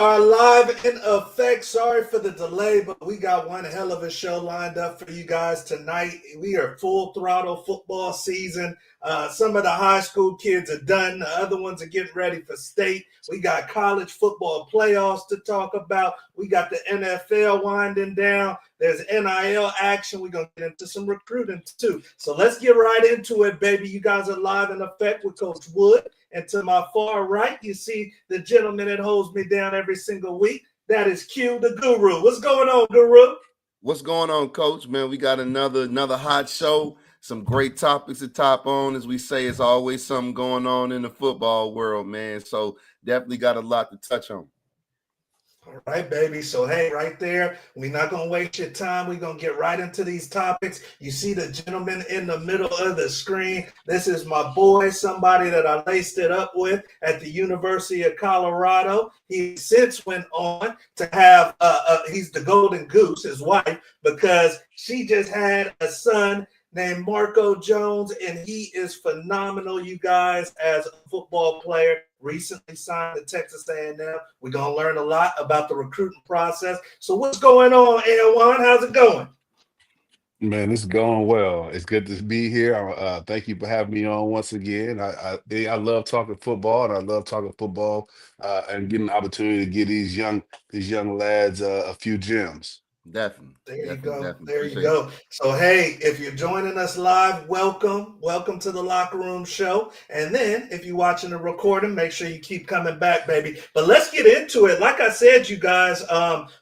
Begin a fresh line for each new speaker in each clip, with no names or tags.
are live in effect. Sorry for the delay, but we got one hell of a show lined up for you guys tonight. We are full throttle football season. Some of the high school kids are done. The other ones are getting ready for state. We got college football playoffs to talk about. We got the NFL winding down. There's NIL action. We're going to get into some recruiting too. So let's get right into it, baby. You guys are live in effect with Coach Wood. And to my far right, you see the gentleman that holds me down every single week. That is Q, the Guru. What's going on, Guru?
What's going on, Coach? Man, we got another hot show. Some great topics to top on. As we say, it's always something going on in the football world, man. So definitely got a lot to touch on.
All right, baby. So, hey, right there, we're not going to waste your time. We're going to get right into these topics. You see the gentleman in the middle of the screen. This is my boy, somebody that I laced it up with at the University of Colorado. He since went on to have, he's the golden goose, his wife, because she just had a son named Anwawn Jones, and he is phenomenal, you guys, as a football player. Recently signed to Texas A&M. We're going to learn a lot about the recruiting process. So what's going on, Anwawn? How's it going?
Man, it's going well. It's good to be here. Thank you for having me on once again. I love talking football, and I love talking football and getting the opportunity to give these young lads a few gems.
Definitely.
There you go.
Definitely.
There you go. So, hey, if you're joining us live, welcome. Welcome to the Locker Room Show. And then if you're watching the recording, make sure you keep coming back, baby. But let's get into it. Like I said, you guys,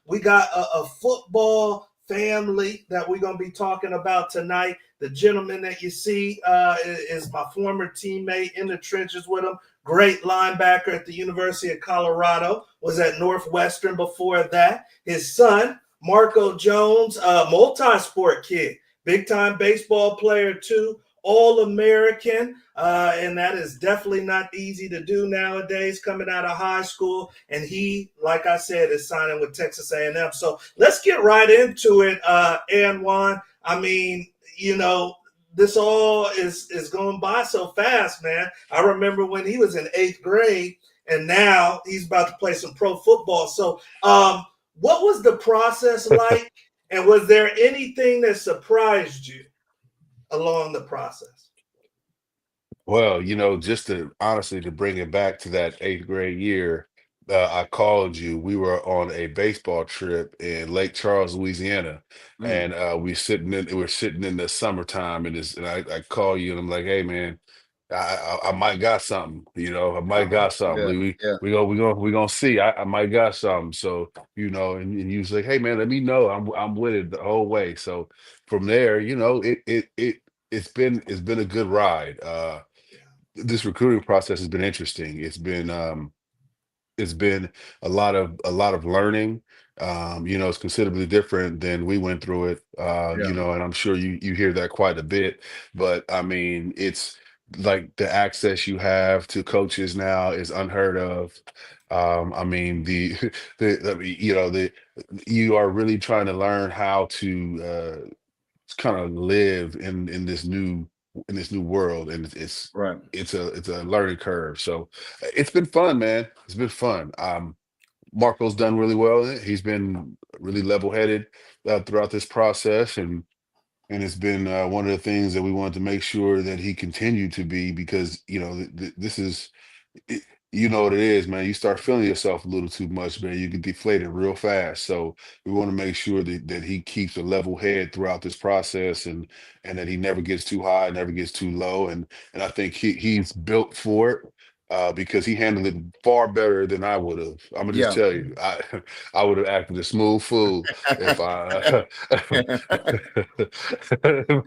we got a football family that we're going to be talking about tonight. The gentleman that you see is my former teammate in the trenches with him. Great linebacker at the University of Colorado. Was at Northwestern before that. His son, Anwawn Jones, multi-sport kid, big-time baseball player too, All-American, and that is definitely not easy to do nowadays coming out of high school. And he, like I said, is signing with Texas A&M. So let's get right into it, Anwawn. I mean, you know, this all is going by so fast, man. I remember when he was in 8th grade, and now he's about to play some pro football. So, what was the process like, and was there anything that surprised you along the process?
Well, just to honestly to bring it back to that 8th grade year, I called you. We were on a baseball trip in Lake Charles, Louisiana, and we're sitting in the summertime, and I call you, and I'm like, hey man, I might got something, I might got something.
Yeah.
We gonna see. I might got something. So, and you was like, hey man, let me know. I'm with it the whole way. So from there, it's been a good ride. This recruiting process has been interesting. It's been a lot of learning. It's considerably different than we went through it. And I'm sure you hear that quite a bit. But I mean, it's like the access you have to coaches now is unheard of. I mean, the you are really trying to learn how to kind of live in this new world, and
Right.
it's a learning curve. So it's been fun, man. It's been fun. Marco's done really well in it. He's been really level-headed throughout this process, and it's been one of the things that we wanted to make sure that he continued to be, because this is it, you know what it is, man. You start feeling yourself a little too much, man, you get deflated real fast. So we want to make sure that he keeps a level head throughout this process, and that he never gets too high, never gets too low. And I think he's built for it. Because he handled it far better than I would have. I'm gonna just
Yeah.
tell you, I would have acted a smooth fool if I if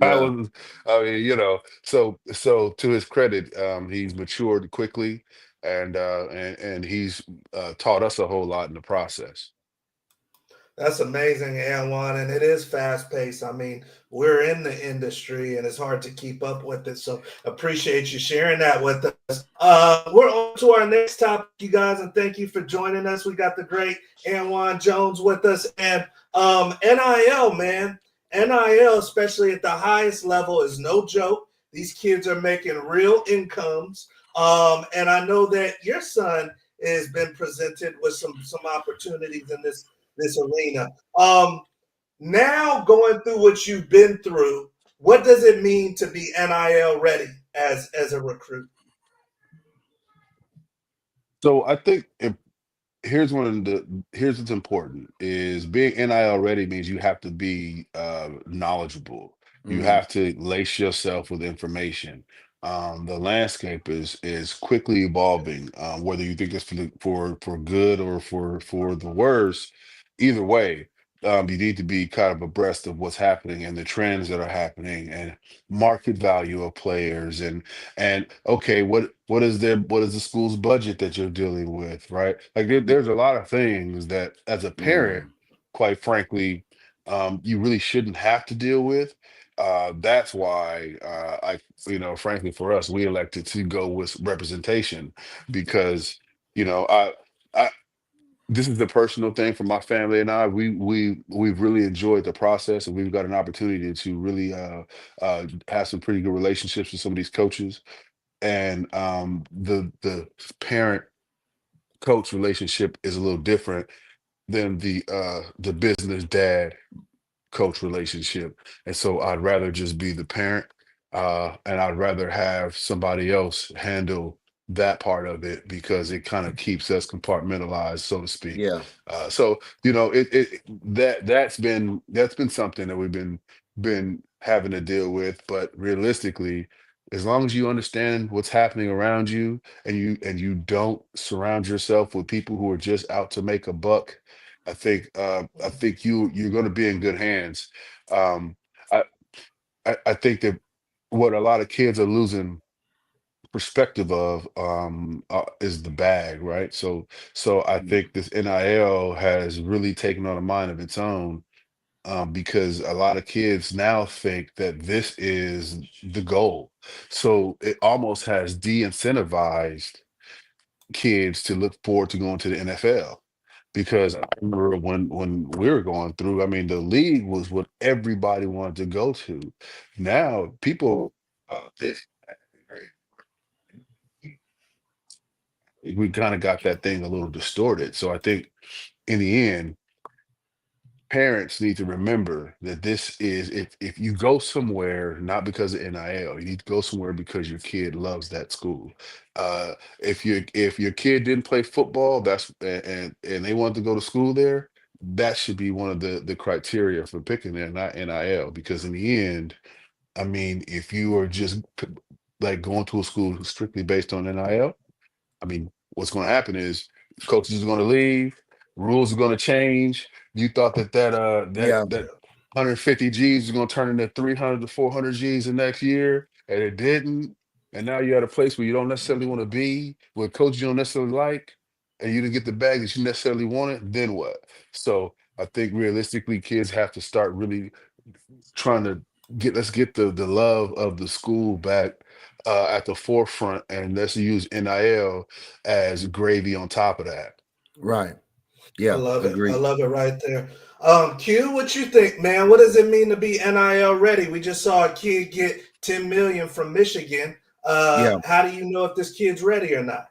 I
Yeah.
was. I mean, so to his credit, he's matured quickly, and he's taught us a whole lot in the process.
That's amazing, Anwan, and it is fast paced. I mean, we're in the industry, and it's hard to keep up with it. So, appreciate you sharing that with us. We're on to our next topic, you guys, and thank you for joining us. We got the great Anwawn Jones with us, and NIL, man, NIL, especially at the highest level, is no joke. These kids are making real incomes, and I know that your son has been presented with some opportunities in this arena. Now going through what you've been through, what does it mean to be NIL ready as a recruit?
So I think here's what's important is being NIL ready means you have to be knowledgeable. You
Mm,
have to lace yourself with information. The landscape is quickly evolving. Whether you think it's for good or for the worse, either way, you need to be kind of abreast of what's happening and the trends that are happening and market value of players and okay, what is the school's budget that you're dealing with, right? Like there's a lot of things that as a parent,
mm,
quite frankly, you really shouldn't have to deal with. That's why frankly, for us, we elected to go with representation because you know I this is a personal thing for my family and I. We've really enjoyed the process, and we've got an opportunity to really have some pretty good relationships with some of these coaches. And the parent coach relationship is a little different than the business dad coach relationship. And so I'd rather just be the parent, and I'd rather have somebody else handle that part of it because it kind of keeps us compartmentalized, so to speak.
yeah,
So that's been something that we've been having to deal with. But realistically, as long as you understand what's happening around you and you don't surround yourself with people who are just out to make a buck, I think you're going to be in good hands. Um, I, I think that what a lot of kids are losing perspective of is the bag, right? So I
mm,
think this NIL has really taken on a mind of its own, because a lot of kids now think that this is the goal. So it almost has de-incentivized kids to look forward to going to the NFL. Because I remember when we were going through, I mean, the league was what everybody wanted to go to. Now people, this we kind of got that thing a little distorted. So I think in the end, parents need to remember that this is if you go somewhere not because of NIL, you need to go somewhere because your kid loves that school. If your kid didn't play football, and they want to go to school there, that should be one of the criteria for picking there, not NIL. Because in the end, I mean, if you are just like going to a school strictly based on NIL, I mean, what's going to happen is coaches are going to leave, rules are going to change. You thought
yeah,
that 150 G's is going to turn into 300 to 400 G's the next year, and it didn't. And now you're at a place where you don't necessarily want to be, with coaches you don't necessarily like, and you didn't get the bag that you necessarily wanted. Then what? So I think realistically, kids have to start really trying to let's get the love of the school back at the forefront, and let's use NIL as gravy on top of that.
right.
I
Yeah,
love it. I
agree.
love it right there. Q, what you think, man? What does it mean to be NIL ready? We just saw a kid get 10 million from Michigan.
Yeah.
How do you know if this kid's ready or not?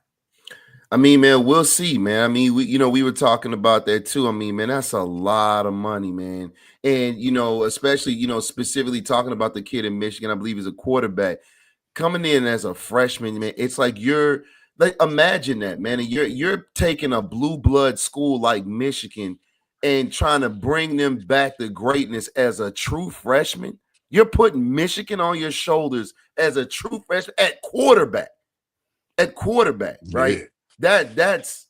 I mean, man, we'll see, man. I mean, we were talking about that too. I mean, man, that's a lot of money, man. And especially, specifically talking about the kid in Michigan, I believe is a quarterback coming in as a freshman, man. It's like you're like imagine that, man. And you're taking a blue blood school like Michigan and trying to bring them back to greatness as a true freshman. You're putting Michigan on your shoulders as a true freshman at quarterback, right?
Yeah,
That's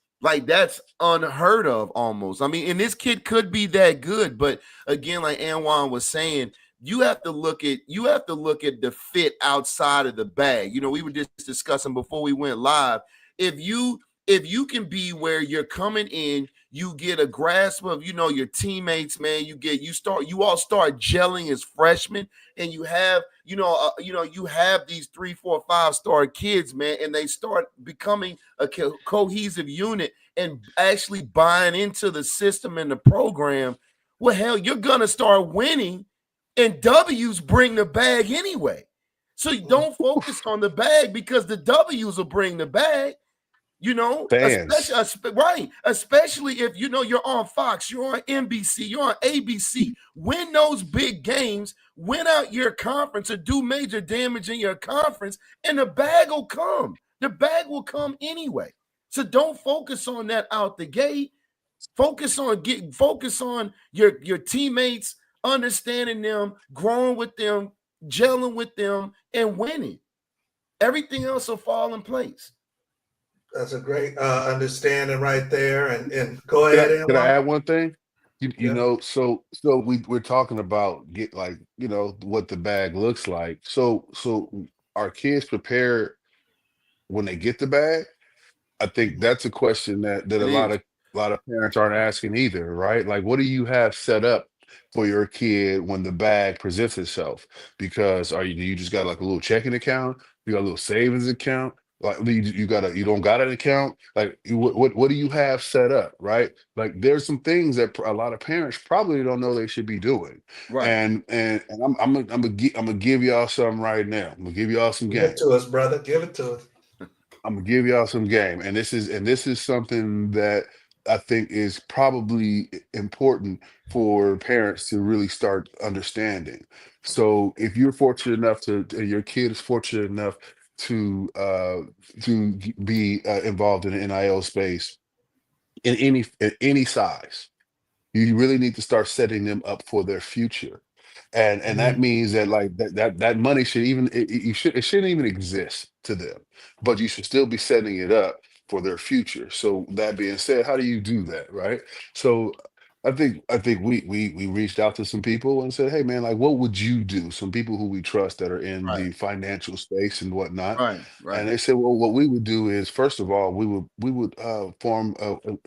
unheard of almost. I mean, and this kid could be that good, but again, like Anwan was saying, you have to look at the fit outside of the bag. We were just discussing before we went live. If you can be where you're coming in, you get a grasp of your teammates, man. You all start gelling as freshmen, and you have these 3, 4, 5 star kids, man, and they start becoming a cohesive unit and actually buying into the system and the program. Well, hell, you're gonna start winning, and W's bring the bag anyway. So you don't focus on the bag because the W's will bring the bag. You know,
Fans.
especially if you know you're on Fox, you're on NBC, you're on ABC. Win those big games, win out your conference, or do major damage in your conference, and the bag will come. The bag will come anyway. So don't focus on that out the gate. Focus on your teammates, understanding them, growing with them, gelling with them, and winning. Everything else will fall in place.
That's a great understanding right there. And go ahead,
Can I
Anwawn.
add one thing? You
Yeah.
know, so we're talking about what the bag looks like. So our kids prepare when they get the bag. I think that's a question that
It is.
a lot of parents aren't asking either, right? Like, what do you have set up for your kid when the bag presents itself? Because do you just got like a little checking account? You got a little savings account? Like you don't got an account? Like what do you have set up, right? Like there's some things that a lot of parents probably don't know they should be doing.
Right.
And I'm gonna give y'all something right now. I'm gonna give y'all some
Give it
game.
to us, brother. Give it to us.
I'm gonna give y'all some game, and this is something that I think is probably important for parents to really start understanding. So, if you're fortunate enough your kid is fortunate enough to be involved in the NIL space in any size, you really need to start setting them up for their future. And that
Mhm.
means that like that money should even it shouldn't even exist to them, but you should still be setting it up for their future. So that being said, how do you do that, right? So I think we reached out to some people and said, hey man, like what would you do? Some people who we trust that are in
Right.
the financial space and whatnot.
Right.
And
Right.
they said, well, what we would do is, first of all, we would form.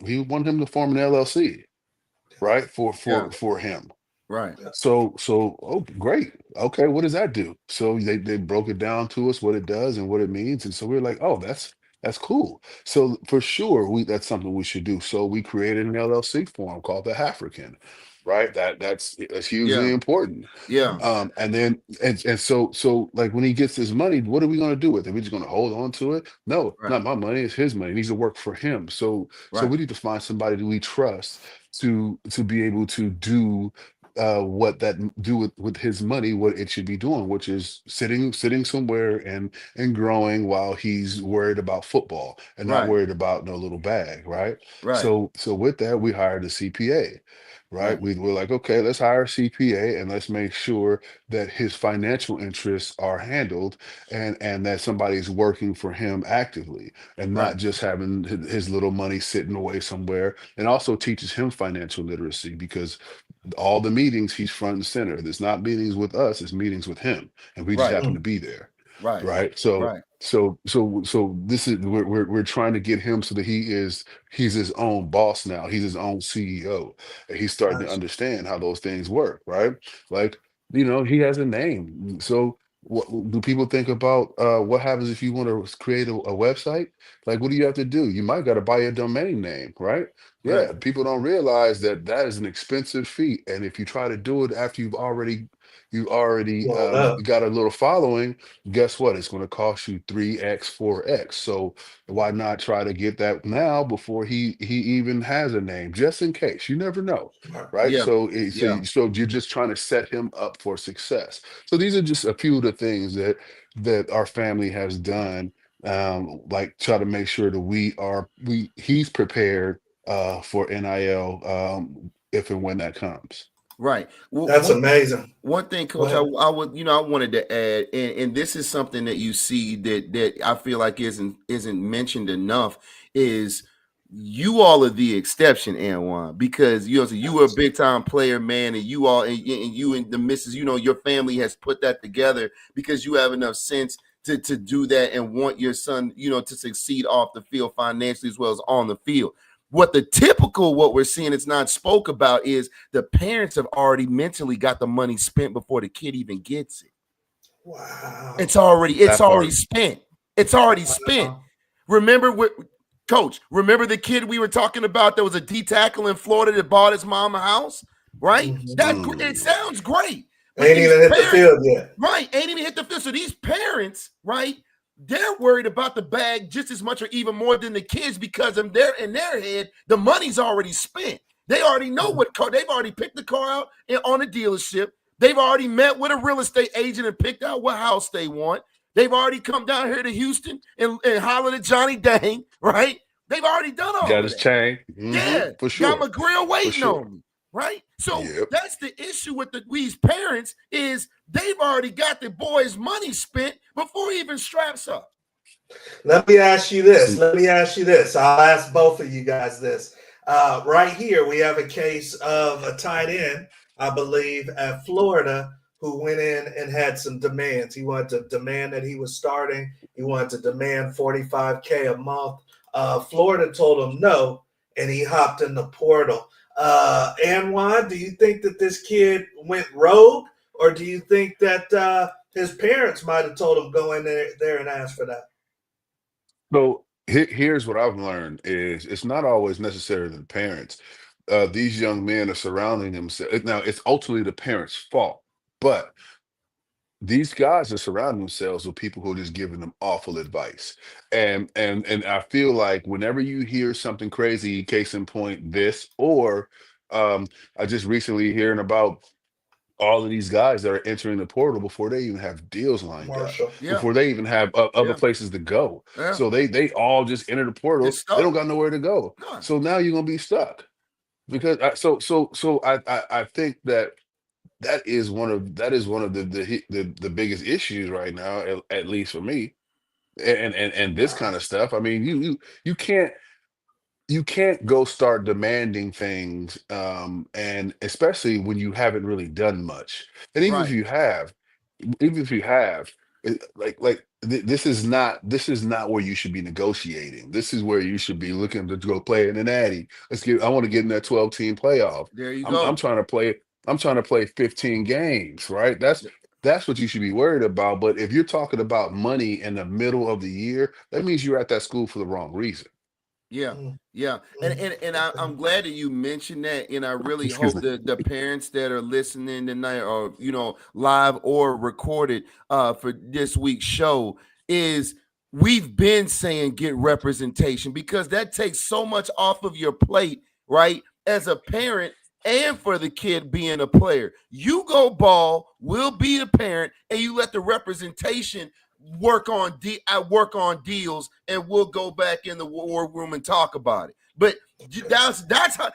We want him to form an LLC, right?
Yeah.
For him.
Right.
Yeah.
So oh great. Okay, what does that do? So they broke it down to us what it does and what it means. And so we are like, oh, that's cool. So for sure, that's something we should do. So we created an LLC for him called the African, right? That's hugely
Yeah.
important.
Yeah.
And then so like when he gets his money, what are we going to do with it? We're just going to hold on to it? No,
Right.
not my money. It's his money. It needs to work for him. So
Right.
we need to find somebody that we trust to be able to do do with his money what it should be doing, which is sitting somewhere and growing while he's worried about football and not
Right.
worried about no little bag, right?
Right.
So with that, we hired a CPA. Right.
Right.
We were like, okay, let's hire a CPA and let's make sure that his financial interests are handled and that somebody's working for him actively and
Right.
not just having his little money sitting away somewhere, and also teaches him financial literacy because all the meetings he's front and center. There's not meetings with us, it's meetings with him, and we just
Right.
happen to
Mm.
be there,
Right.
right? So
Right.
this is we're trying to get him so that he's his own boss now. He's his own CEO, and he's starting to
Nice.
understand how those things work, right? Like he has a name. So what do people think about what happens if you want to create a website? Like, what do you have to do? You might got to buy a domain name, right?
Right.
Yeah, people don't realize that that is an expensive feat, and if you try to do it after you've already
Blown up.
got a little following, guess what? It's going to cost you 3x, 4x. So why not try to get that now before he even has a name, just in case? You never know,
Right.
right?
Yeah.
So
Yeah.
so you're just trying to set him up for success. So these are just a few of the things that our family has done, like try to make sure that he's prepared for NIL if and when that comes.
Right. Well,
That's amazing.
one thing,
Go
Coach,
ahead.
I would, I wanted to add, and this is something that you see that I feel like isn't mentioned enough, is you all are the exception, Anwan, because so you were a big time player, man, and you all and you and the missus, your family has put that together because you have enough sense to do that and want your son, to succeed off the field financially as well as on the field. What we're seeing it's not spoke about is the parents have already mentally got the money spent before the kid even gets it.
Wow.
It's already
That part.
spent. It's already spent.
Wow.
Remember Coach, remember the kid we were talking about that was a D tackle in Florida that bought his mom a house? Right?
Mhm.
It sounds great. But
Ain't
these
even hit the
parents,
field yet.
right, ain't even hit the field. So these parents, right, they're worried about the bag just as much or even more than the kids because in their head, the money's already spent. They already know what car. They've already picked the car out on a dealership. They've already met with a real estate agent and picked out what house they want. They've already come down here to Houston and hollered at Johnny Dang, right? They've already done all
Got
of
his
that.
chain.
Yeah,
for sure.
got my grill waiting
sure.
on me, right? So
Yep.
that's the issue with these parents is they've already got the boys' money spent before he even straps up.
Let me ask you this. I'll ask both of you guys this. Right here, we have a case of a tight end, I believe, at Florida who went in and had some demands. He wanted to demand that he was starting. He wanted to demand $45K a month. Florida told him no, and he hopped in the portal. Anwawn, do you think that this kid went rogue, or do you think that his parents might have told him go in there and ask for that?
So here's what I've learned is it's not always necessarily the parents. These young men are surrounding themselves. Now, it's ultimately the parents' fault, but these guys are surrounding themselves with people who are just giving them awful advice. And I feel like whenever you hear something crazy, case in point, this, or I just recently hearing about all of these guys that are entering the portal before they even have deals lined up,
Marshall.
before they even have other places to go.
Yeah.
So they all just enter the portal. They don't got nowhere to go.
None.
So now you're gonna be stuck because I think that is one of the biggest issues right now, at least for me, and this kind of stuff. I mean, you can't go start demanding things, and especially when you haven't really done much. And even if
Right.
you have, this is not where you should be negotiating. This is where you should be looking to go play in an Addy. I want to get in that 12-team playoff.
There you
I'm,
go.
I'm trying to play 15 games, right? That's what you should be worried about. But if you're talking about money in the middle of the year, that means you're at that school for the wrong reason.
Yeah, yeah, and I'm glad that you mentioned that, and I really
Excuse
hope
me.
that the parents that are listening tonight, or live or recorded, for this week's show, is we've been saying get representation because that takes so much off of your plate, right? As a parent and for the kid being a player, you go ball, we'll be the parent, and you let the representation work on deals, and we'll go back in the war room and talk about it. But that's how.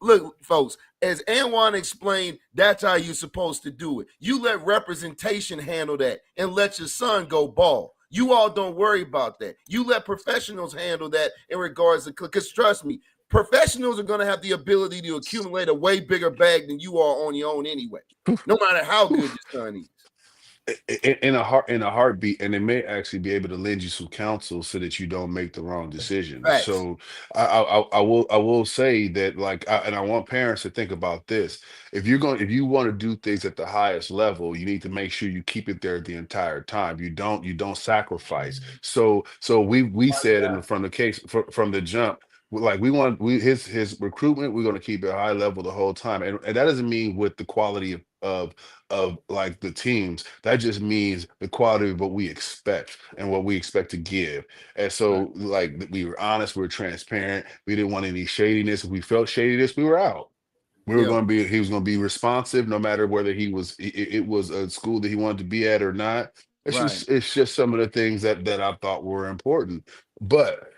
Look, folks, as Anwawn explained, that's how you're supposed to do it. You let representation handle that and let your son go ball. You all don't worry about that. You let professionals handle that in regards to, because trust me, professionals are going to have the ability to accumulate a way bigger bag than you are on your own anyway, no matter how good your son is.
In a heartbeat, and it may actually be able to lend you some counsel so that you don't make the wrong decision.
Facts.
So I will say that, and I want parents to think about this. If you want to do things at the highest level, you need to make sure you keep it there the entire time. You don't sacrifice. So we said from the jump, like his recruitment, we're going to keep it high level the whole time, and that doesn't mean with the quality of like the teams. That just means the quality of what we expect and what we expect to give. And so, like, we were honest, we were transparent, we didn't want any shadiness. If we felt shadiness, we were out. He was going to be responsive no matter whether it was a school that he wanted to be at or not. It's just some of the things that I thought were important. But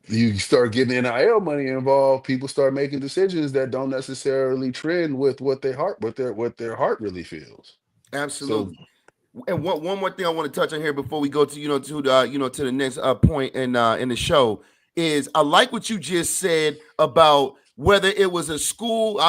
you start getting NIL money involved, people start making decisions that don't necessarily trend with what their heart really feels.
Absolutely. And one more thing I want to touch on here before we go to the next point in the show is, I like what you just said about whether it was a school,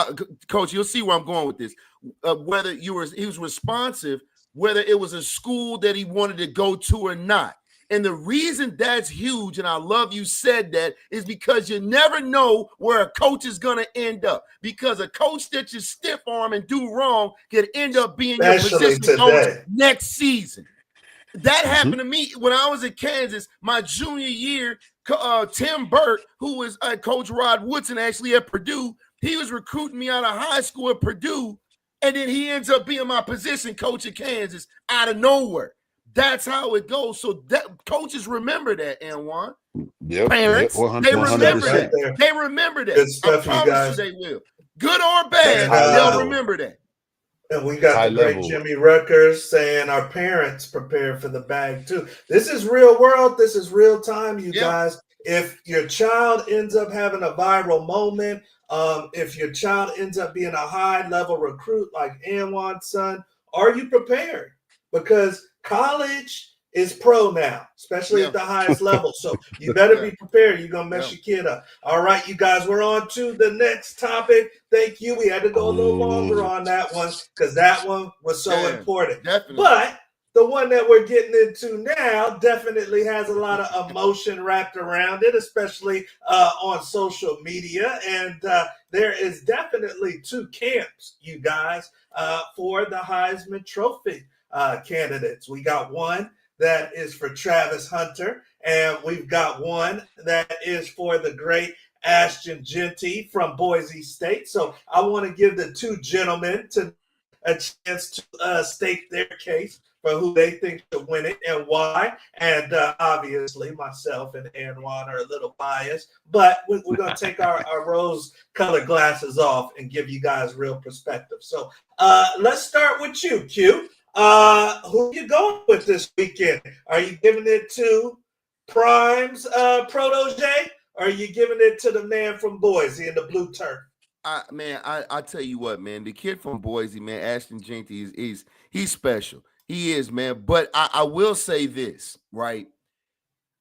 Coach. You'll see where I'm going with this. Whether he was responsive, whether it was a school that he wanted to go to or not. And the reason that's huge, and I love you said that, is because you never know where a coach is going to end up. Because a coach that you stiff arm and do wrong could end up being your position coach next season. That happened to me when I was at Kansas, my junior year. Tim Burke, who was Coach Rod Woodson actually at Purdue, he was recruiting me out of high school at Purdue, and then he ends up being my position coach at Kansas out of nowhere. That's how it goes. So that coaches remember that, Anwawn.
Yep.
Parents, they
Good
remember
stuff right
that.
there.
They remember that.
Good
I
stuff, you
promise you
guys.
they will. Good or bad,
And
High
they'll
level.
remember that.
And we got
High
the great
level.
Jimmy Ruckers saying our parents prepare for the bag too. This is real world. This is real time, you
Yeah.
guys. If your child ends up having a viral moment, if your child ends up being a high level recruit like Anwan's son, are you prepared? Because college is pro now, especially
Yeah.
at the highest level. So you better
Yeah.
be prepared. You're going to mess
Yeah.
your kid up. All right, you guys, we're on to the next topic. Thank you. We had to go a little longer on that one because that one was so
Yeah,
important.
definitely.
But the one that we're getting into now definitely has a lot of emotion wrapped around it, especially on social media. And there is definitely two camps, you guys, for the Heisman Trophy candidates. We got one that is for Travis Hunter, and we've got one that is for the great Ashton Jeanty from Boise State. So I want to give the two gentlemen a chance to state their case for who they think should win it and why. And obviously, myself and Anwawn are a little biased, but we're going to take our rose-colored glasses off and give you guys real perspective. So let's start with you, Q. Who are you going with this weekend? Are you giving it to Prime's protege, or are you giving it to the man from Boise in the blue turf?
I tell you what, man, the kid from Boise, man, Ashton Jeanty he's special. He is, man. But I will say this, right?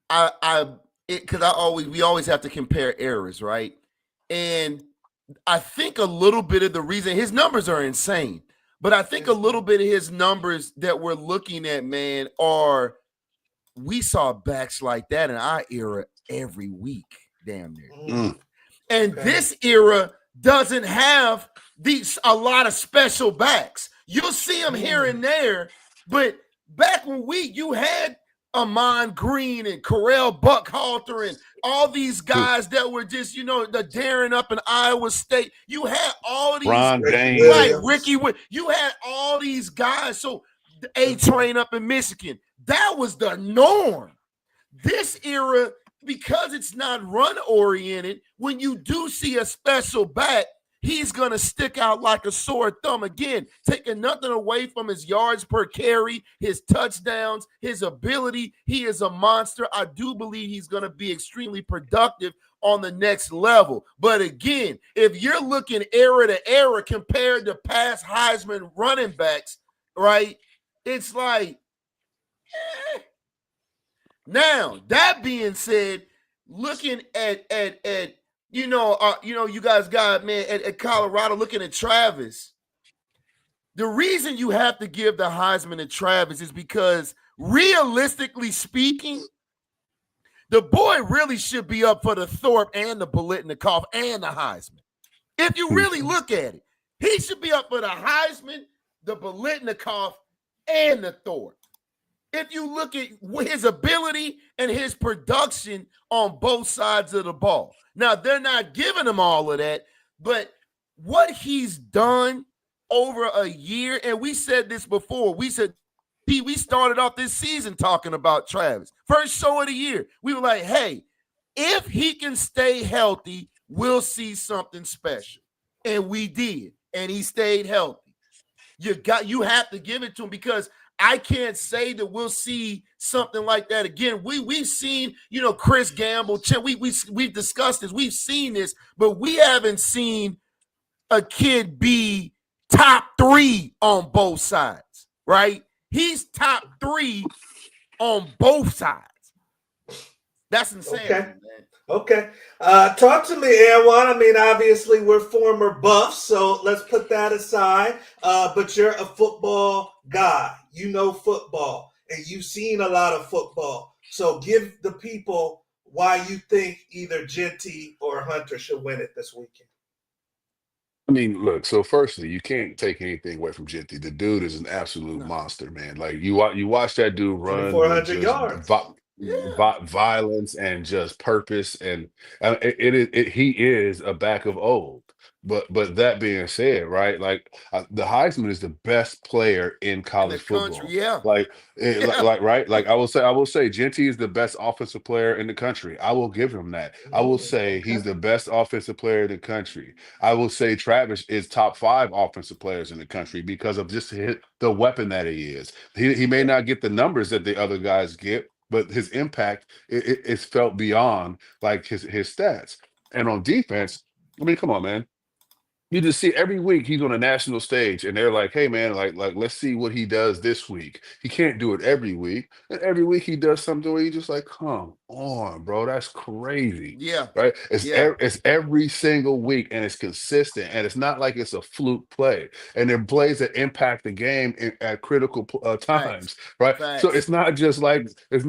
We always have to compare errors, right? And I think a little bit of the reason his numbers are insane, but I think a little bit of his numbers that we're looking at, man, are we saw backs like that in our era every week, damn near. And this era doesn't have a lot of special backs. You'll see them here and there, but back when you had Amon Green and Correll Buckhalter and all these guys that were just, the Darren up in Iowa State. You had all these
Ron James.
Williams.
Right, Ricky. You had all these guys. So the A-Train up in Michigan, that was the norm. This era, because it's not run-oriented, when you do see a special back, he's going to stick out like a sore thumb. Again, taking nothing away from his yards per carry, his touchdowns, his ability. He is a monster. I do believe he's going to be extremely productive on the next level. But again, if you're looking era to era compared to past Heisman running backs, right, it's like, Now, that being said, looking at you guys got, man, at Colorado, looking at Travis, the reason you have to give the Heisman to Travis is because, realistically speaking, the boy really should be up for the Thorpe and the Biletnikoff and the Heisman. If you really look at it, he should be up for the Heisman, the Biletnikoff, and the Thorpe. If you look at his ability and his production on both sides of the ball. Now, they're not giving him all of that, but what he's done over a year, and we said this before, we started off this season talking about Travis. First show of the year, we were like, hey, if he can stay healthy, we'll see something special. And we did, and he stayed healthy. You have to give it to him, because I can't say that we'll see something like that again. We've seen, Chris Gamble. We've discussed this. We've seen this, but we haven't seen a kid be top 3 on both sides, right? He's top 3 on both sides. That's insane,
Okay.
man.
Okay. Talk to me, Anwawn. I mean, obviously, we're former Buffs, so let's put that aside. But you're a football guy. You know football, and you've seen a lot of football. So give the people why you think either Jeanty or Hunter should win it this weekend.
I mean, look, so firstly, you can't take anything away from Jeanty. The dude is an absolute monster, man. Like, you watch that dude run with
2,400
just
yards.
violence and just purpose, and he is a back of old. But that being said, right, like the Heisman is the best player in
In the
college
country.
football.
Yeah.
Like,
Yeah.
like, right, like I will say, Genty is the best offensive player in the country. I will give him that. I will say
Okay.
he's the best offensive player in the country. I will say Travis is top five offensive players in the country because of just the weapon that he is. He may
Yeah.
not get the numbers that the other guys get, but his impact is felt beyond like his stats. And on defense, I mean, come on, man, you just see every week he's on a national stage and they're like, hey man, like let's see what he does this week. He can't do it every week. And every week he does something where you just like, come on, bro, that's crazy.
Yeah.
Right?
Yeah.
It's every single week and it's consistent and it's not like it's a fluke play. And they're plays that impact the game at critical
Facts.
times, right? So
Facts.
it's not just like it's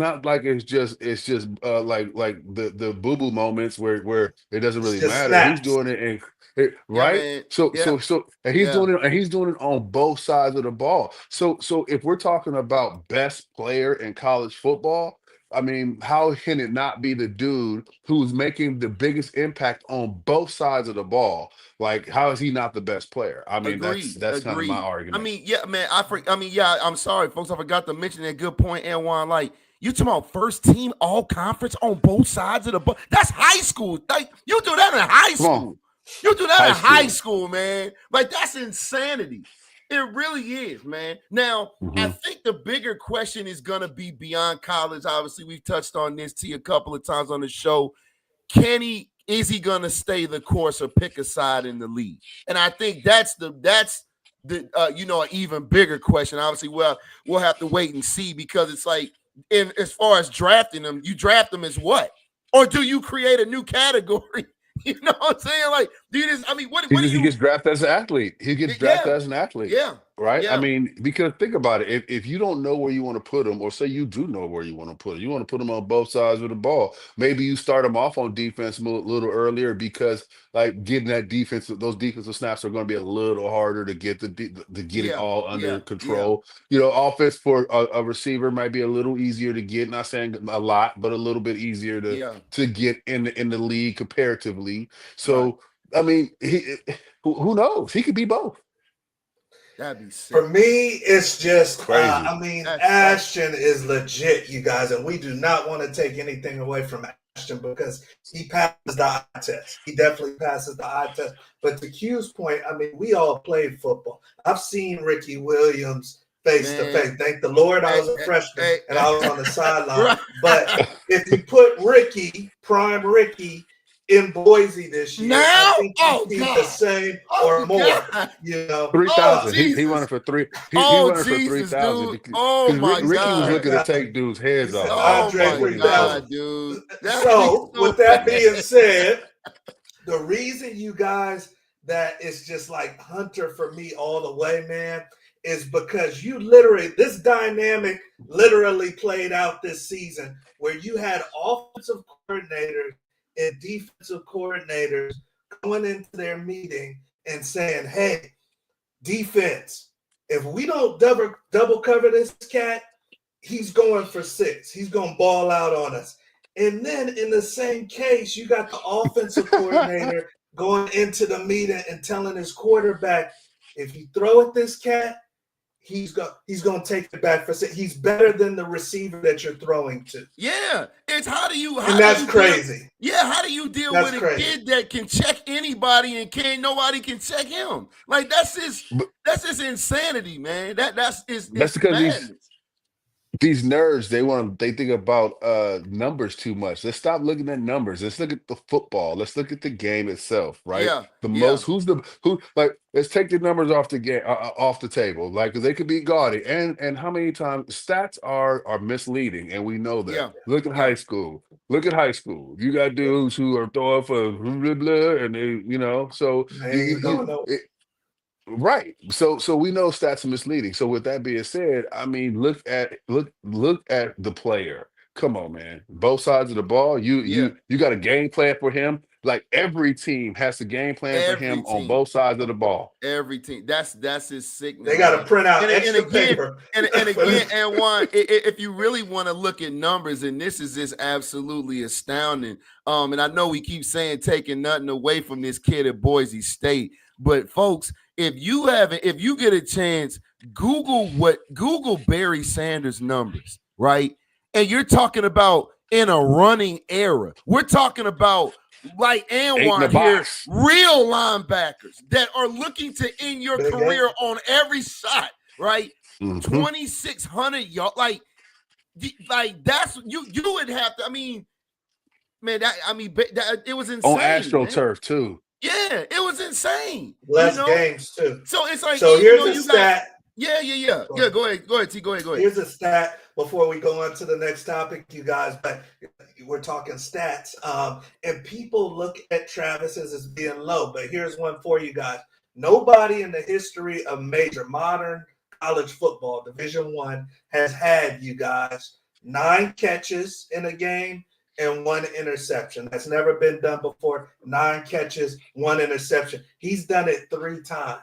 just like the boo-boo moments where it doesn't
It's
really
just
matter. He's
snaps.
doing it in
Yeah,
right?
man.
So
Yeah.
so so
Yeah.
and he's doing it on both sides of the ball. So if we're talking about best player in college football, I mean, how can it not be the dude who's making the biggest impact on both sides of the ball? Like, how is he not the best player? I mean,
Agreed.
that's kind of my
Agreed. I
argument.
mean, yeah, man. I mean, yeah. I'm sorry, folks. I forgot to mention that good point, Anwan. Like, you talking about first team all conference on both sides of the ball? That's high school. Like, you do that in high
Come on,
school. You do that
high
in high
school.
school, man. Like, that's insanity. It really is, man. Now, I
Hmm.
think the bigger question is gonna be beyond college. Obviously, we've touched on this T a couple of times on the show. Is he gonna stay the course or pick a side in the league? And I think that's the an even bigger question. Obviously, well, we'll have to wait and see because it's like in as far as drafting them, you draft them as what? Or do you create a new category? You know what I'm saying? Like, do you just I mean, what do
He
you
gets drafted as an athlete. He gets drafted
yeah,
as an athlete,
yeah,
right? I
yeah,
mean, because think about it. If you don't know where you want to put him, or say you do know where you want to put him, you want to put him on both sides of the ball. Maybe you start him off on defense a little earlier because like getting that defense, those defensive snaps are going to be a little harder to get to get it
yeah,
all under
yeah, yeah,
control. You know, offense for a receiver might be a little easier to get. Not saying a lot, but a little bit easier
yeah.
to get in the league comparatively.
Right.
So I mean, who knows? He could be both.
That'd be
For
sick.
me, it's just,
Crazy.
I mean,
That's
Ashton is legit, you guys, and we do not want to take anything away from Ashton because he passes the eye test. He definitely passes the eye test. But to Q's point, I mean, we all played football. I've seen Ricky Williams face to face.
man.
Thank the Lord I
Hey,
was a freshman and
hey,
I was on the sideline.
right.
But if you put Ricky, prime Ricky, in Boise this year, I
Now?
think you
Oh
see the
God.
same or
Oh
more.
God.
You know,
Three
Oh
thousand. He running
Jesus.
for three. He
Oh
running for three
Jesus,
thousand
dude. Oh
because
my
Ricky was
God.
looking to
3000.
take dudes'
He
heads
said
off. That's
Oh
what he
Andre
was
my
looking to do.
3000.
God, dude. That'd be
So,
so
with that
bad.
being said, the reason you guys that it's just like Hunter for me all the way, man, is because you literally this dynamic literally played out this season where you had offensive coordinators and defensive coordinators going into their meeting and saying, "Hey, defense, if we don't double cover this cat, he's going for six. He's going to ball out on us." And then in the same case, you got the offensive coordinator going into the meeting and telling his quarterback, if you throw at this cat, he's going to take it back for six. He's better than the receiver that you're throwing to.
Yeah. It's
And that's crazy.
how do you deal
That's
with a
crazy.
kid that can check anybody and can't nobody can check him? Like
But
that's just insanity, man.
that's
It's
because
madness.
these nerds they think about numbers too much. Let's stop looking at numbers. Let's look at the football. Let's look at the game itself, right?
Yeah,
The
yeah,
most who like let's take the numbers off the game off the table. Like 'cause they could be gaudy. And how many times stats are misleading and we know that.
yeah,
Look at
yeah,
high school. Look at high school. You got dudes who are throwing for blah, blah, and they, so
They ain't going no.
right. So we know stats are misleading. So with that being said, I mean, look at the player. Come on, man. Both sides of the ball. You
yeah,
you you got a game plan for him. Like every team has a game plan for
Every
him on
team.
both sides of the ball.
Every team. That's his sickness.
They got to print out
and
extra
again,
paper.
And again, Anwawn, if you really want to look at numbers, and this is just absolutely astounding. And I know we keep saying taking nothing away from this kid at Boise State, but folks, if you get a chance, Google Barry Sanders numbers, right? And you're talking about in a running era. We're talking about like Anwawn here, real linebackers that are looking to end your career on every shot, right? 2,600 yards, like that's you would have to. I mean, man, it was insane
on AstroTurf too.
Yeah, it was insane.
Less games too.
So it's like,
so here's a stat.
Yeah. Go ahead, T. Go ahead.
Here's a stat before we go on to the next topic, you guys. But we're talking stats, and people look at Travis as being low. But here's one for you guys: nobody in the history of major modern college football, Division I, has had, you guys, 9 catches in a game and 1 interception. That's never been done before. 9 catches, 1 interception. He's done it 3 times.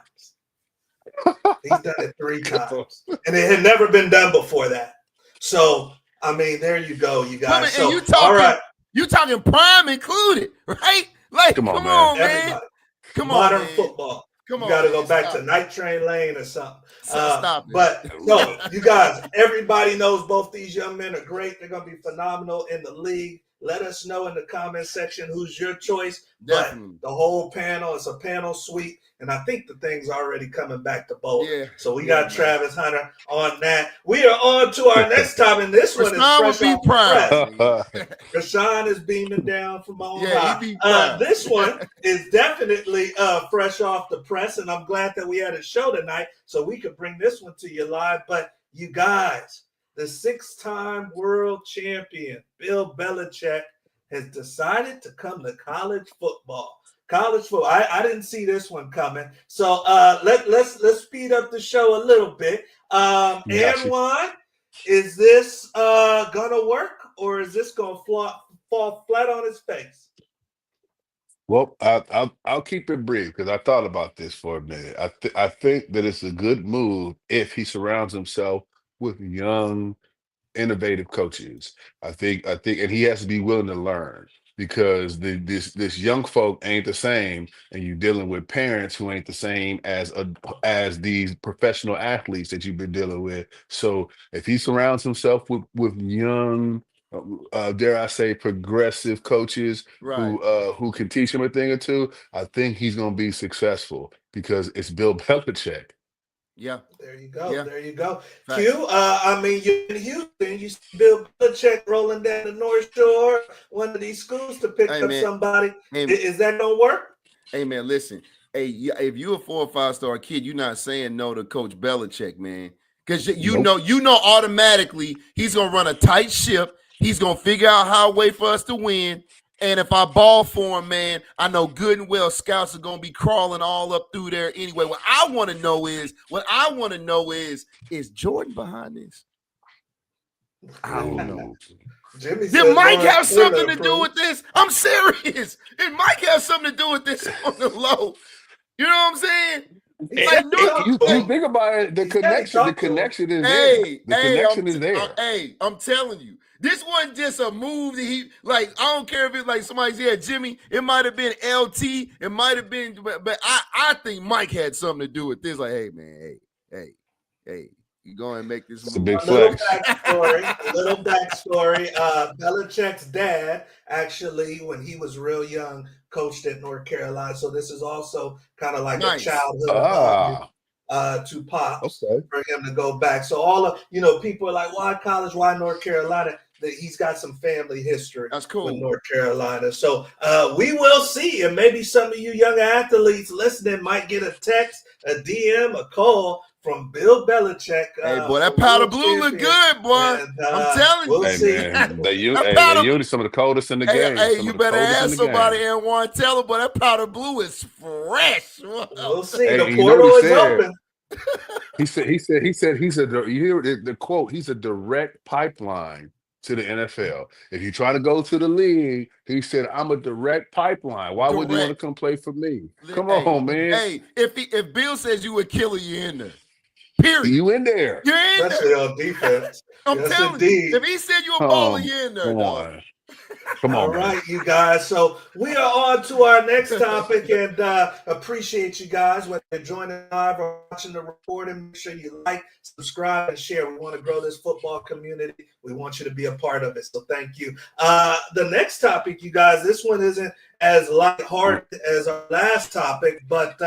He's done it 3 times, and it had never been done before that. So, I mean, there you go, you guys. So, all right,
you talking prime included, right? Like, come on, man.
Everybody.
Come
modern
on, man.
Football.
Come
you
on,
got to go back to Night Train Lane or something.
Stop it.
But no, you guys, everybody knows both these young men are great. They're going to be phenomenal in the league. Let us know in the comment section who's your choice.
Definitely.
But the whole panel, it's a panel suite. And I think the thing's already coming back to both.
Yeah.
So we got Travis Hunter on that. We are on to our next topic. And this one is fresh off the press. Rashawn is beaming down from on high. This one is definitely fresh off the press. And I'm glad that we had a show tonight so we could bring this one to you live. But you guys, the 6-time world champion, Bill Belichick, has decided to come to college football. I didn't see this one coming. So let's speed up the show a little bit. Anwawn, is this gonna work, or is this gonna fall flat on its face?
Well, I'll keep it brief because I thought about this for a minute. I think that it's a good move if he surrounds himself with young, innovative coaches. I think, and he has to be willing to learn because this young folk ain't the same, and you're dealing with parents who ain't the same as these professional athletes that you've been dealing with. So if he surrounds himself with young, dare I say, progressive coaches who can teach him a thing or two, I think he's going to be successful because it's Bill Belichick.
Yeah.
There you go. Yeah. There you go. Q, I mean, you're in Houston. You see Bill Belichick rolling down the North Shore, one of these schools to pick up somebody. Is that going to work?
Hey, man, listen. Hey, if you're a 4 or 5-star kid, you're not saying no to Coach Belichick, man. Because you know automatically he's going to run a tight ship. He's going to figure out how to wait for us to win. And if I ball for him, man, I know good and well scouts are going to be crawling all up through there anyway. What I want to know is Jordan behind this? I don't know. Did Mike have something to do with this? I'm serious. Did Mike have something to do with this on the low? You know what I'm saying?
Like, you think about it, the connection is there. The connection is there.
Hey, I'm telling you. This wasn't just a move that he, like, I don't care if it's like somebody said Jimmy, it might have been LT, it might have been, but I think Mike had something to do with this. Like, hey, man, hey, you go and make this move.
A big flex.
Little backstory. Belichick's dad, actually, when he was real young, coached at North Carolina. So this is also kind of like a childhood to Pops for him to go back. So all of, people are like, why college? Why North Carolina? He's got some family history with North Carolina. So we will see. And maybe some of you young athletes listening might get a text, a DM, a call from Bill Belichick.
Hey, boy, that powder blue look good, boy. And, I'm telling you.
Hey, man, they use some of the coldest in the game.
Hey, you better ask somebody, Anwawn. Tell them, boy, that powder blue is fresh.
We'll see. Hey, the portal is open.
He said he's a, you hear the quote, he's a direct pipeline to the NFL. If you try to go to the league, he said, I'm a direct pipeline. Why would you want to come play for me? Come on, man.
Hey, if Bill says you a killer, you're in there. Period.
You in there.
You're in
Especially
there.
on defense.
I'm
Yes,
telling
indeed.
you. If he said you a baller, you're in there,
Come
dog.
on. Come
All
on, man.
right, you guys. So we are on to our next topic, and appreciate you guys whether you're joining live or watching the recording. Make sure you like, subscribe, and share. We want to grow this football community. We want you to be a part of it. So thank you. The next topic, you guys. This one isn't as lighthearted as our last topic, but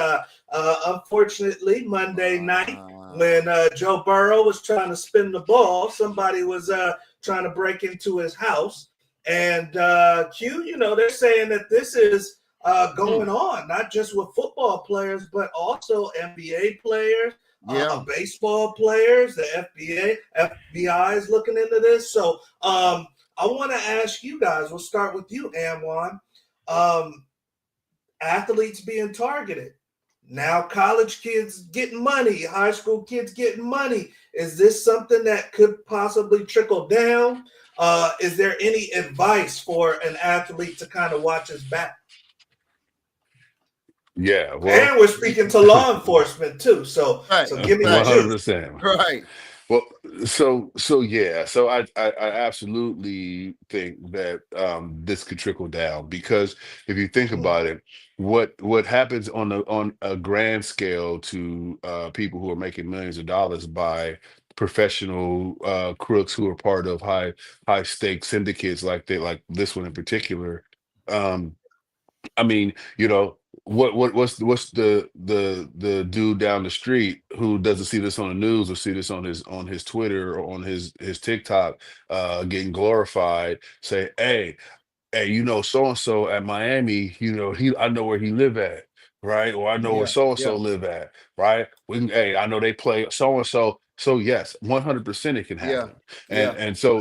unfortunately, Monday night when Joe Burrow was trying to spin the ball, somebody was trying to break into his house. And Q, they're saying that this is going on, not just with football players, but also NBA players, baseball players. The FBI is looking into this. So I want to ask you guys, we'll start with you, Anwawn. Athletes being targeted. Now college kids getting money, high school kids getting money. Is this something that could possibly trickle down? Is there any advice for an athlete to kind of watch his back?
Yeah, well,
and we're speaking to law enforcement too. So give me the
100%.
Right.
Well, so yeah, so I absolutely think that this could trickle down, because if you think about it, what happens on a grand scale to people who are making millions of dollars by professional crooks who are part of high stakes syndicates like this one in particular. I mean, what's the dude down the street who doesn't see this on the news or see this on his Twitter or on his TikTok getting glorified, say, hey, so and so at Miami, I know where he live at, right? Or I know where so and so live at, right? I know they play so and so. So yes, 100% it can happen. And so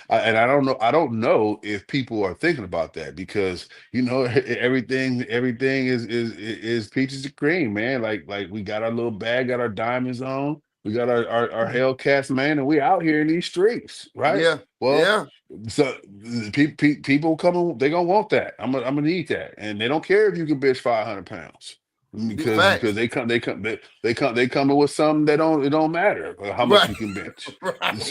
I don't know if people are thinking about that, because everything is peaches and cream, man. Like we got our little bag, got our diamonds on, we got our Hellcats, man, and we out here in these streets, right?
Yeah.
Well, so people coming, they gonna want that. I'm gonna need that, and they don't care if you can bench 500 pounds, because they coming with something that it don't matter how much you can bench.
Right.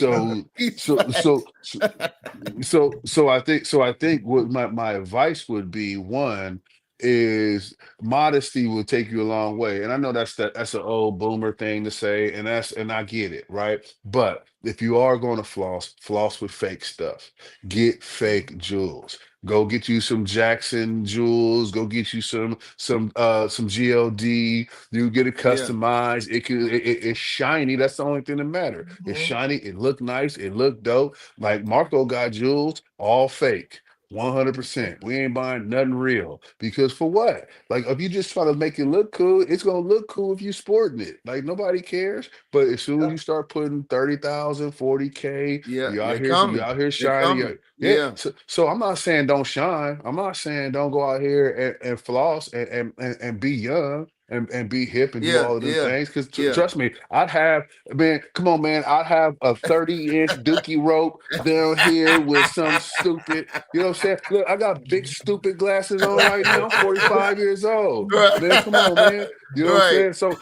So I think what my advice would be, one is modesty will take you a long way. And I know that's an old boomer thing to say, and I get it, right? But if you are going to floss with fake stuff. Get fake jewels. Go get you some Jackson jewels. Go get you some GLD. You get it customized. It's shiny. That's the only thing that matters. It's shiny. It look nice. It look dope. Like Marco got jewels, all fake. 100%. We ain't buying nothing real, because for what? Like, if you just try to make it look cool, it's gonna look cool if you sporting it. Like, nobody cares. But as soon as you start putting 30,000, 40K, you out here shining. So I'm not saying don't shine. I'm not saying don't go out here and floss and be young and be hip and do all of them things. Because trust me, come on, man, I'd have a 30-inch dookie rope down here with some stupid, you know what I'm saying? Look, I got big stupid glasses on right now. I'm 45 years old. Man, come on, man. You know what I'm saying? So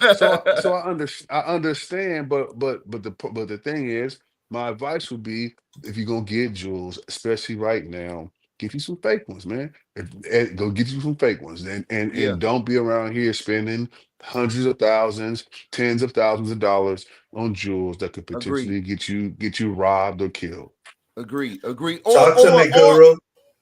I understand, but the thing is, my advice would be, if you're gonna get jewels, especially right now, get you some fake ones, man. Go get you some fake ones, and don't be around here spending hundreds of thousands, tens of thousands of dollars on jewels that could potentially get you robbed or killed.
Agree.
Talk to me, Guru.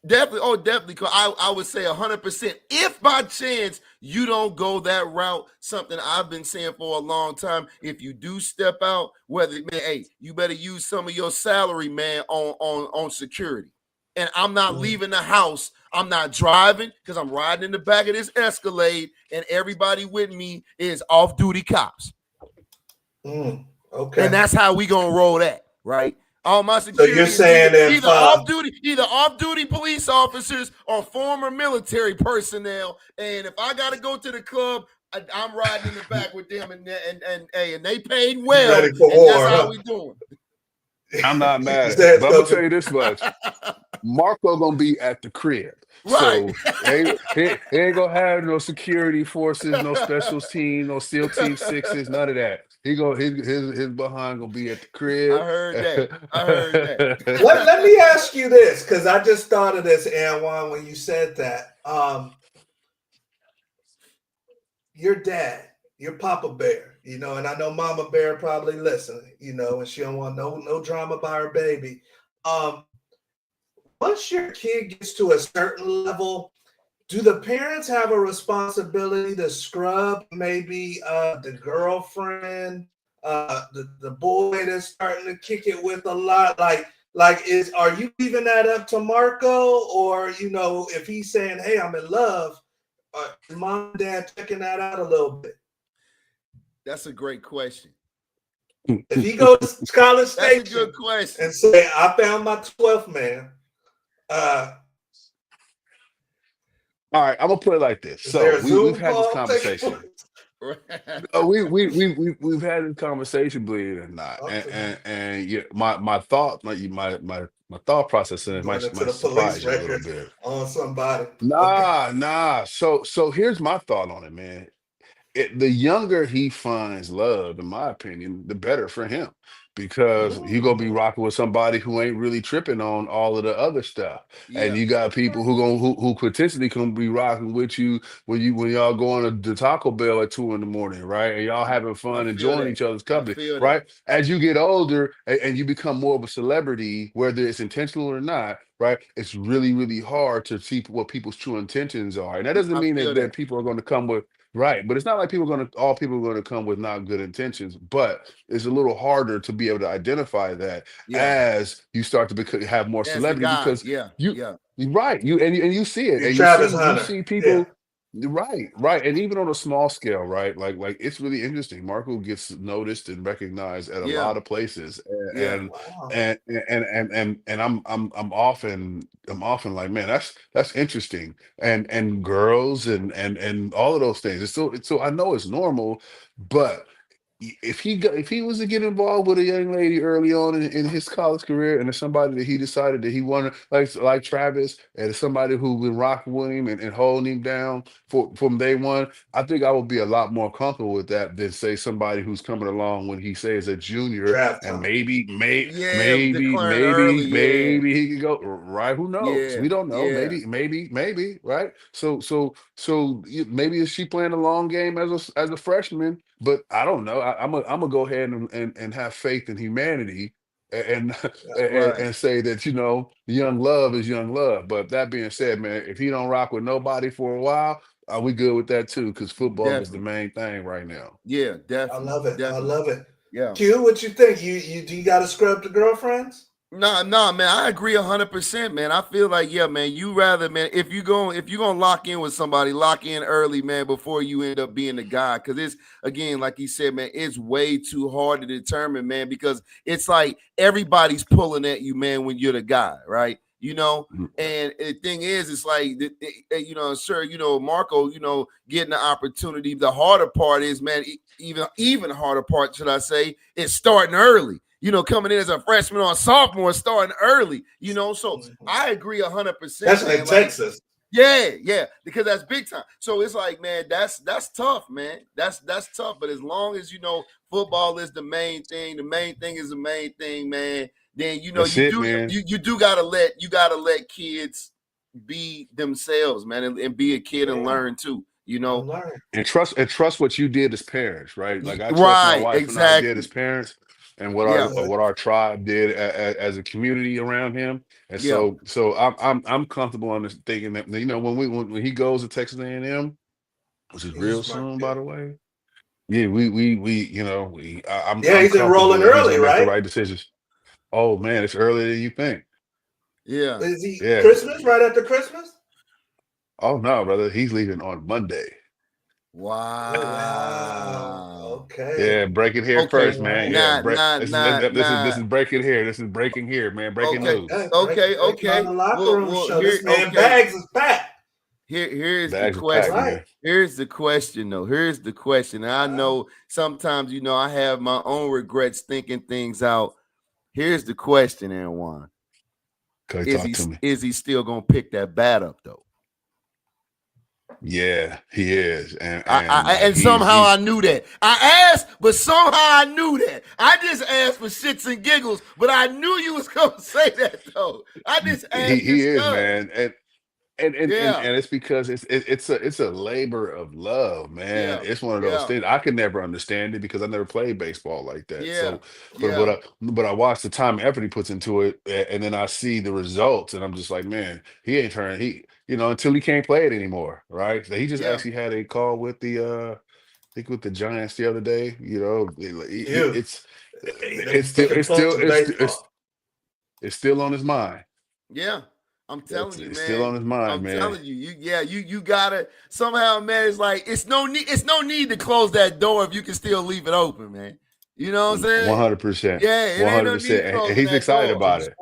Definitely. Because I would say 100%. If by chance you don't go that route, something I've been saying for a long time, if you do step out, you better use some of your salary, man, on security. And I'm not leaving the house. I'm not driving, because I'm riding in the back of this Escalade, and everybody with me is off-duty cops.
Okay.
And that's how we gonna roll that, right? All my security,
so you're saying
either off-duty police officers or former military personnel, and if I gotta go to the club, I'm riding in the back with them, and they paid well.
Ready for war,
that's how we doing.
I'm not mad
You
at
said
it. But I'm
so
gonna tell you this much. Marco gonna be at the crib.
Right.
So he ain't gonna have no security forces, no specials team, no SEAL Team Sixes, none of that. He gonna his behind gonna be at the
I
crib.
heard that. I heard that.
let me ask you this, because I just thought of this, Anwawn, when you said that. Your dad, your Papa Bear, and I know Mama Bear probably listening, and she don't want no drama by her baby. Once your kid gets to a certain level, do the parents have a responsibility to scrub maybe the girlfriend, the boy that's starting to kick it with a lot? Are you leaving that up to Marco, or if he's saying, "Hey, I'm in love," is mom and dad checking that out a little bit?
That's a great question.
If he goes to College
That's a
Station
good question.
and say, "I found my 12th man,"
All right, I'm gonna put it like this.
is there
So
a
we've
Zoom
had this
call taking
conversation.
place?
We've had this conversation, believe it or not,
Okay.
and yeah, my thought, my thought process
You
and it
going into
might
the police
surprise you a little
records
bit.
on somebody? Okay.
Nah. So here's my thought on it, man. The younger he finds love, in my opinion, the better for him, because he gonna be
Mm,
rocking with somebody who ain't really tripping on all of the other stuff. And
Yeah,
you got people who potentially can be rocking with you when y'all going to the Taco Bell at 2 in the morning, right? And y'all having
I
fun,
feel
enjoying
that.
each other's
I
company,
feel that.
right? As you get older and you become more of a celebrity, whether it's intentional or not, right? It's really, really hard to see what people's true intentions are. And that doesn't
I
mean
feel
that
that.
people are going to come with right, but it's not like all people are gonna come with not good intentions, but it's a little harder to be able to identify that
Yeah.
as you start to have more
As the
celebrity
guy.
because
Yeah.
you
Yeah.
right, you see it
you
and
Travis
you
Hunter.
see
Yeah.
people right, and even on a small scale, right? Like it's really interesting. Marco gets noticed and recognized at a
Yeah.
lot of places,
Yeah.
Wow.
and I'm often like, man, that's interesting and girls and all of those things. It's so I know it's normal, but if he was to get involved with a young lady early on in his college career, and it's somebody that he decided that he wanted, like Travis, and it's somebody who been rocking with him and holding him down from day one, I think I would be a lot more comfortable with that than say somebody who's coming along when he says a junior
Draft
and
time.
Yeah. Declaring early. Yeah.
maybe he could go right. Who knows?
Yeah.
We don't know.
Yeah.
Maybe right. So maybe is she playing a long game as a freshman? But I don't know. I'm gonna go ahead and have faith in humanity and
That's
and,
right.
and say that young love is young love. But that being said, man, if he don't rock with nobody for a while, we good with that too, because football is the
Definitely.
main thing right now.
Yeah.
I
Definitely.
love it. I
Definitely.
love it.
Yeah.
Q, what you think? You got to scrub the girlfriends?
No, man. I agree 100%, man. I feel like, yeah, man. You rather, man, if you're gonna lock in with somebody, lock in early, man, before you end up being the guy. Because it's again, like he said, man, it's way too hard to determine, man. Because it's like everybody's pulling at you, man, when you're the guy, right?
Mm.
And the thing is, it's like, sure, Marco, getting the opportunity. The harder part is, man, even harder part, should I say, is starting early. Coming in as a freshman or a sophomore, starting early. So I agree 100%,
That's
man.
in
Like,
Texas.
yeah, because that's big time. So it's like, man, that's tough, man. That's tough. But as long as football is the main thing, the main thing is the main thing, man. Then
That's
you
it,
do
man.
you do gotta let kids be themselves, man, and be a kid and
Yeah,
learn too.
I'm learning.
And trust what you did as parents, right? Like I trust my
Right,
wife and I did as
exactly.
parents, and what our
Yeah,
Good.
what our tribe did as a community around him. And
yeah,
so I'm comfortable on this thinking that when he goes to Texas A&M, which is
He's a
real
smart
soon, by
kid.
the way. Yeah,
Yeah,
I'm
he's
comfortable
enrolling
that he's
early,
gonna make the
right?
right decisions. Oh man, it's earlier than you think.
yeah.
Is he
Yeah.
Christmas, right after Christmas?
Oh no, brother, he's leaving on Monday.
Oh, wow.
Wow.
Okay.
Yeah, break it here
Okay.
first,
All
man.
right.
Yeah,
Nah, nah, nah,
this
nah.
is breaking here. This is breaking here, man. Breaking
Okay,
news.
Okay.
okay.
Breaking on the locker room
Well,
show.
here,
This man
okay.
Bags is back.
Here's the
Bags are
All
packed,
question.
right.
man.
Here's the question, though. Here's the question. And I know sometimes, I have my own regrets thinking things out. Here's the question, Anwawn.
Okay, talk to me.
Is he still gonna pick that bat up though?
Yeah, he is, and
and somehow I knew that. I asked, but somehow I knew that. I just asked for shits and giggles, but I knew you was gonna say that though. I just asked.
He is, man, and
Yeah.
it's because it's a labor of love, man.
Yeah.
It's one of those things I could never understand it because I never played baseball like that.
Yeah.
So,
Yeah.
but I watch the time and effort he puts into it, and then I see the results, and I'm just like, man, he ain't turned. Until he can't play it anymore, right? So he just
Yeah.
actually had a call with I think with the Giants the other day. It's still on his mind.
Yeah. I'm telling you,
It's
man.
still on his mind, man.
I'm telling you, you gotta somehow, man. It's like it's no need to close that door if you can still leave it open, man. You know what I'm saying?
100%.
Yeah, it ain't no need to
100%.
close
And he's
that
excited
door.
about it.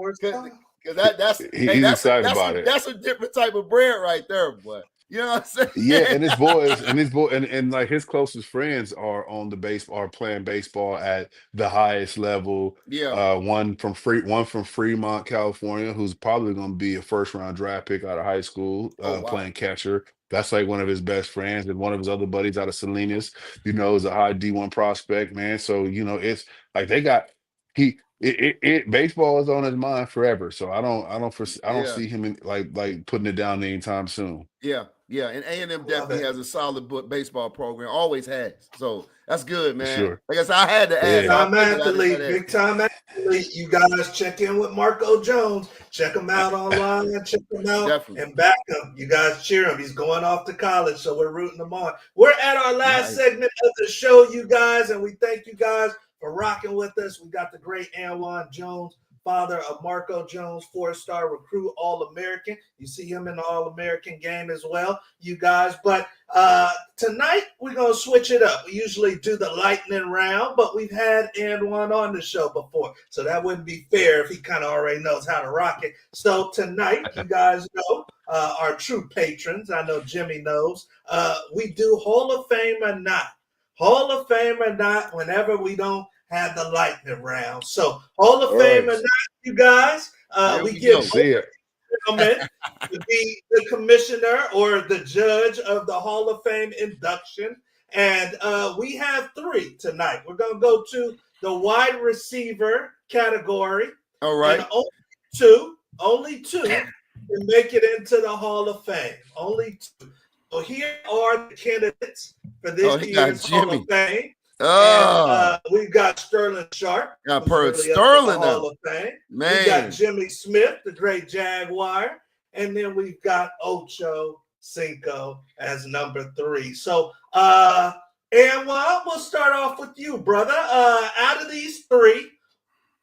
Because
He's excited about it.
That's a different type of bread right there, boy. You know what I'm saying?
Yeah, and his boys and like his closest friends are playing baseball at the highest level.
Yeah.
One from Fremont, California, who's probably going to be a first round draft pick out of high school,
wow.
playing catcher. That's like one of his best friends, and one of his other buddies out of Salinas, is a high D1 prospect, man. So it's like they got baseball is on his mind forever. So I don't see him like putting it down anytime soon.
Yeah. And A&M definitely has a solid baseball program, always has. So that's good, man.
Sure.
Like I said, I had to ask.
Big time athlete. You guys check in with Marco Jones. Check him out online and check him out and back him. You guys cheer him. He's going off to college, so we're rooting him on. We're at our last segment of the show, you guys, and we thank you guys for rocking with us. We got the great Anwawn Jones, father of Marco Jones, 4-star recruit, All-American. You see him in the All-American game as well, you guys. But tonight, we're going to switch it up. We usually do the lightning round, but we've had Anwawn on the show before, so that wouldn't be fair if he kind of already knows how to rock it. So tonight, you guys know, our true patrons, I know Jimmy knows, we do Hall of Fame or not. Hall of Fame or not, whenever we don't have the lightning round. So Hall of Fame or not, you guys, we give gentlemen to be the commissioner or the judge of the Hall of Fame induction. And we have 3 tonight. We're going to go to the wide receiver category.
All right.
And only two can make it into the Hall of Fame. Only 2. So here are the candidates for this year's Hall of Fame. And, we've got Sterling Sharp.
Got Sterling
Hall of Fame.
Man.
We got Jimmy Smith, the great Jaguar. And then we've got Ocho Cinco as number 3. So, Anwawn, we'll start off with you, brother. Out of these 3,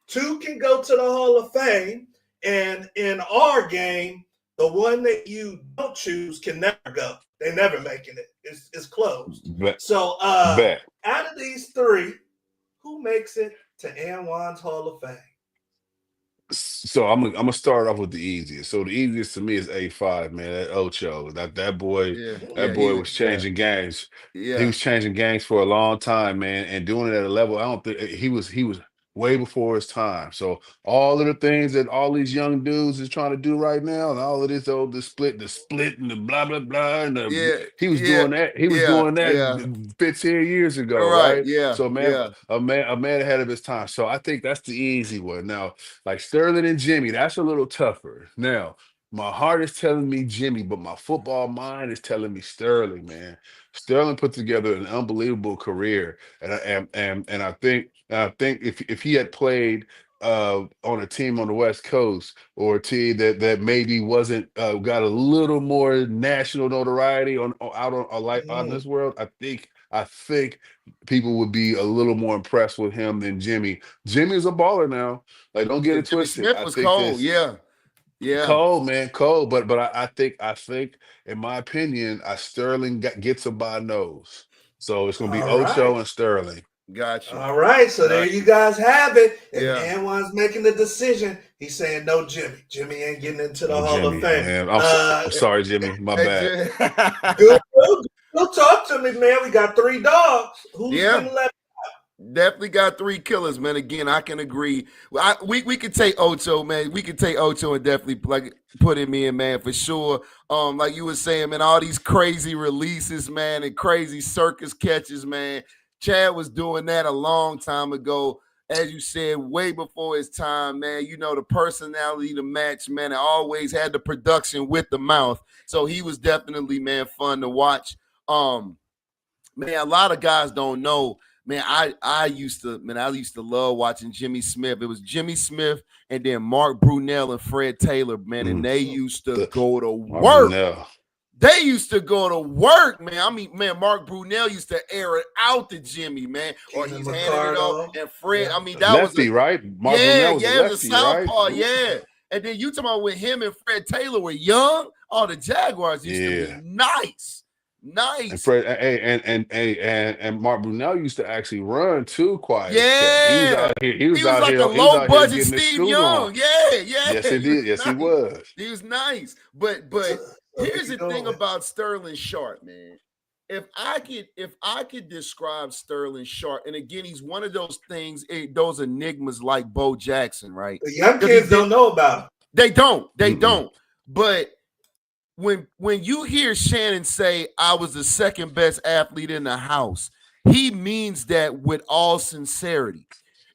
2 can go to the Hall of Fame. And in our game, the one that you don't choose can never go. They're never making it. It's closed. So out of these 3, who makes it to Anwawn's Hall of Fame?
So I'm gonna start off with the easiest. So the easiest to me is A5, man. That Ocho. That boy was changing games.
Yeah.
He was changing games for a long time, man, and doing it at a level I don't think he was way before his time. So all of the things that all these young dudes is trying to do right now, and all of this the split and the blah blah blah, and he was doing that. He was doing that 15 years ago, right?
Yeah.
So a man ahead of his time. So I think that's the easy one. Now, like Sterling and Jimmy, that's a little tougher. Now, my heart is telling me Jimmy, but my football mind is telling me Sterling, man. Sterling put together an unbelievable career, and I think if he had played on a team on the West Coast or a team that maybe wasn't got a little more national notoriety out in this world, I think people would be a little more impressed with him than Jimmy. Jimmy's a baller now. Like, don't get it twisted.
Smith was cold,
cold, man, cold. But I think in my opinion, Sterling gets him by nose. So it's gonna be Ocho and Sterling.
Gotcha.
All right, so there you guys have it. And Anwawn's making the decision. He's saying no, Jimmy. Jimmy ain't getting into the Hall of Fame.
Man. I'm sorry, Jimmy. My bad.
Good. Talk to me, man. We got 3 dogs. Who's been left
Definitely got three killers, man. Again, I can agree. We could take Ocho, man. We could take Ocho and definitely like put him in, man, for sure. Like you were saying, man, all these crazy releases, man, and crazy circus catches, man. Chad was doing that a long time ago. As you said, way before his time, man. You know, the personality, the match, man, it always had the production with the mouth. So he was definitely, man, fun to watch. Man, a lot of guys don't know. Man, I used to love watching Jimmy Smith. It was Jimmy Smith and then Mark Brunell and Fred Taylor, man, and they used to go to work. They used to go to work, man. I mean, man, Mark Brunell used to air it out to Jimmy, man, or he's handing it off. And Fred, I mean, that
lefty,
was
right? Mark Brunell was a lefty,
it was a southpaw,
right?
yeah. And then you talking about when him and Fred Taylor were young, the Jaguars used to be nice.
And Fred, and Mark Brunell used to actually run too. Quiet.
Yeah,
he was
like a low budget Steve Young. Yeah.
Yes, he did. Yes, he was.
He was nice. But here's the thing about Sterling Sharp, man. If I could describe Sterling Sharp, and again, he's one of those things, those enigmas like Bo Jackson, right?
The young kids don't know about him.
They don't. But when you hear Shannon say, I was the second best athlete in the house, he means that with all sincerity.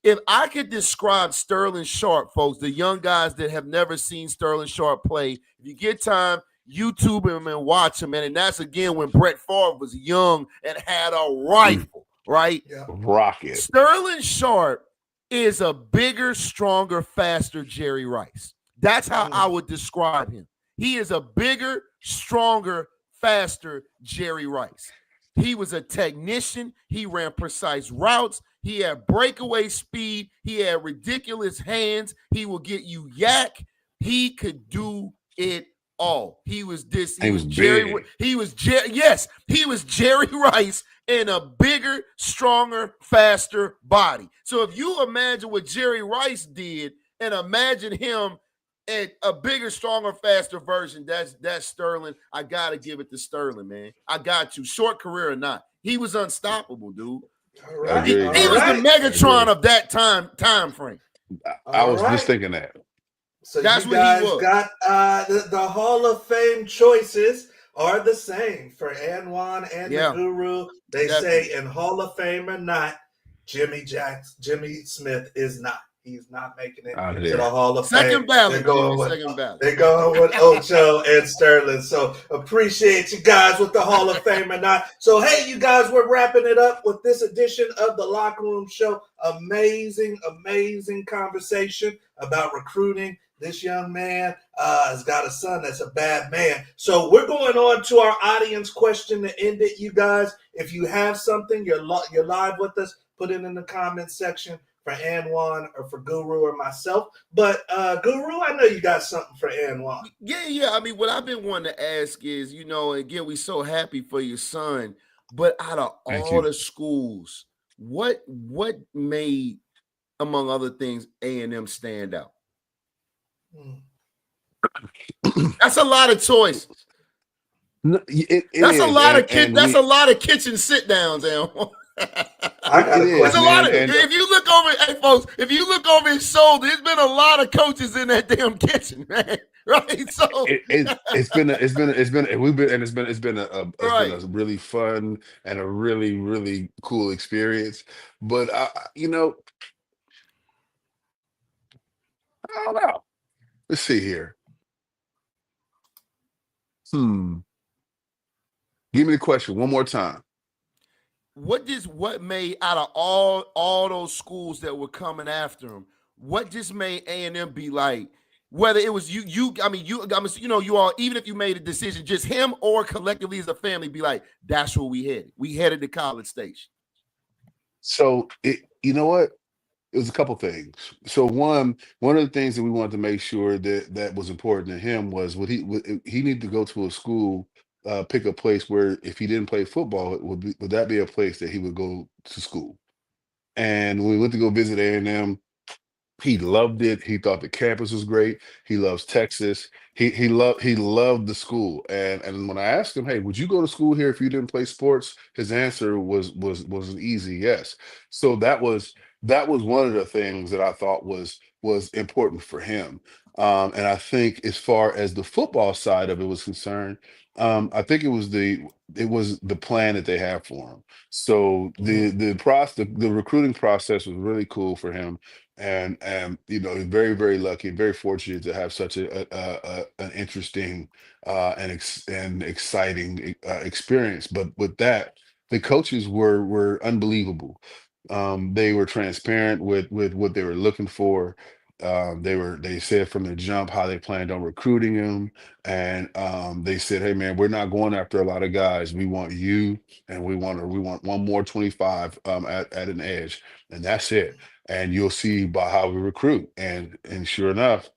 If I could describe Sterling Sharp, folks, the young guys that have never seen Sterling Sharp play, if you get time, YouTube him and watch him, man. And that's, again, when Brett Favre was young and had a rifle, right?
Yeah.
Rocket.
Sterling Sharp is a bigger, stronger, faster Jerry Rice. That's how I would describe him. He is a bigger, stronger, faster Jerry Rice. He was a technician. He ran precise routes. He had breakaway speed. He had ridiculous hands. He will get you yak. He could do it all. He was Jerry. He was Jerry Rice in a bigger, stronger, faster body. So if you imagine what Jerry Rice did and imagine him and a bigger, stronger, faster version, that's Sterling. I gotta give it to Sterling, man. I got to. Short career or not, he was unstoppable, dude.
All right.
He was the Megatron of that time frame.
I was just thinking that.
So that's you guys got the Hall of Fame choices are the same for Anwawn and the Guru. They say in Hall of Fame or not, Jimmy Smith is not. He's not making it to the Hall of Fame.
Second ballot.
They're going with Ocho and Sterling. So appreciate you guys with the Hall of Fame or not. So, hey, you guys, we're wrapping it up with this edition of the Locker Room Show. Amazing conversation about recruiting. This young man has got a son that's a bad man. So we're going on to our audience question to end it, you guys. If you have something, you're live with us, put it in the comments section for Anwawn or for Guru or myself. But Guru, I know you got something for Anwawn.
Yeah. I mean, what I've been wanting to ask is, again, we're so happy for your son, but out of all the schools, what made, among other things, A&M stand out? That's a lot of choices. That's a lot of kitchen sit downs, Anwawn.
I got a question.
If you look over, hey folks, if you look over his shoulder, there's been a lot of coaches in that damn kitchen, man. Right? So
it's been a really fun and a really, really cool experience. But I don't know. Let's see here. Give me the question one more time.
What made, out of all those schools that were coming after him, what just made A&M be like, whether it was you all, even if you made a decision, just him or collectively as a family, be like, that's where we headed. We headed to College Station.
So you know what? It was a couple things. So one of the things that we wanted to make sure that was important to him was he needed to go to a school, pick a place where if he didn't play football, would that be a place that he would go to school? And when we went to go visit A&M, He loved it. He thought the campus was great. He loves Texas. He loved the school. And when I asked him, "Hey, would you go to school here if you didn't play sports?" His answer was an easy yes. So that was one of the things that I thought was important for him. And I think as far as the football side of it was concerned, I think it was the plan that they have for him. So
Mhm.
the recruiting process was really cool for him, and he's very, very lucky and very fortunate to have such an interesting and exciting experience. But with that, the coaches were unbelievable. They were transparent with what they were looking for. They said from the jump how they planned on recruiting him, and they said, "Hey man, we're not going after a lot of guys. We want you, and we want one more 25 at an edge, and that's it. And you'll see by how we recruit." And sure enough,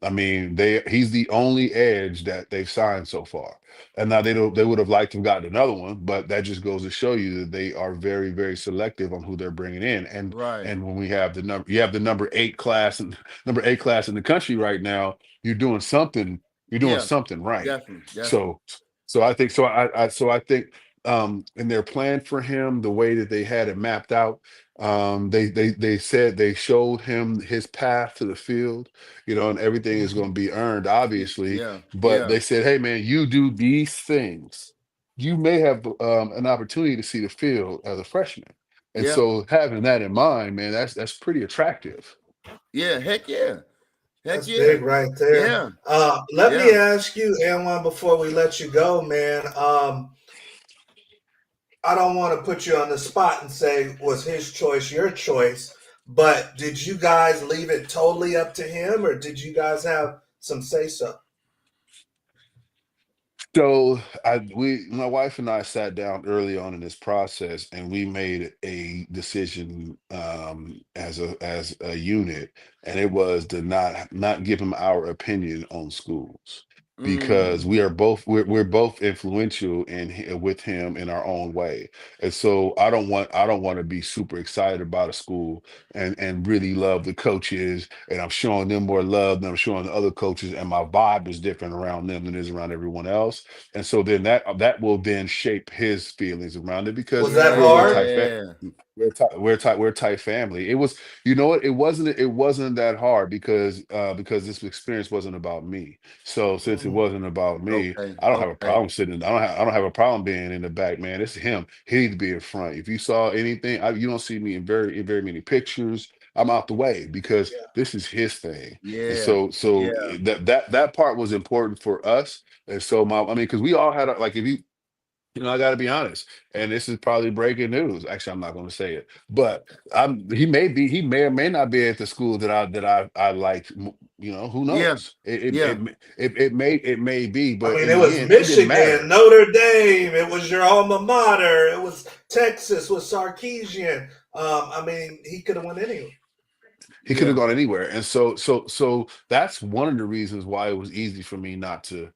I mean, he's the only edge that they've signed so far. And now they would have liked to have gotten another one, but that just goes to show you that they are very, very selective on who they're bringing in. And
Right.
and when we have you have the number 8 class in the country right now, you're doing something,
Yeah,
right.
definitely, definitely.
So so I think in their plan for him, the way that they had it mapped out, they said they showed him his path to the field, and everything is going to be earned, obviously.
Yeah,
But
yeah,
they said, "Hey, man, you do these things, you may have an opportunity to see the field as a freshman." And
yeah,
so, having that in mind, man, that's pretty attractive.
yeah. Heck yeah, heck
That's
yeah,
big right there.
yeah,
Let me
yeah.
ask you, Anwan, before we let you go, man. I don't want to put you on the spot and say, was his choice your choice? But did you guys leave it totally up to him, or did you guys have some say so?
So my wife and I sat down early on in this process, and we made a decision as a unit, and it was to not give him our opinion on schools, because
Mm,
we're both influential with him in our own way. And so I don't want to be super excited about a school and really love the coaches, and I'm showing them more love than I'm showing the other coaches, and my vibe is different around them than it is around everyone else. And so then that will then shape his feelings around it, because
Was that
we're a
hard?
tight
yeah,
we're a tight family. You know what, it wasn't that hard, because this experience wasn't about me. So since it
Mhm.
wasn't about me,
okay,
I don't have a
okay.
problem I don't have a problem being in the back, man. It's him. He needs to be in front. If you saw anything, you don't see me in very many pictures. I'm out the way, because
Yeah.
this is his thing. And
Yeah,
so
yeah.
that part was important for us. And so I mean, because we all had like, if I got to be honest, and this is probably breaking news. Actually, I'm not going to say it, but he may or may not be at the school that I like. Who
Yeah,
knows?
yeah,
It may be,
I
but
mean,
in
it
the
was
end, it didn't
Michigan,
matter.
Notre Dame. It was your alma mater. It was Texas with Sarkeesian. I mean, he could have went anywhere.
He could have
yeah.
gone anywhere. And so that's one of the reasons why it was easy for me not to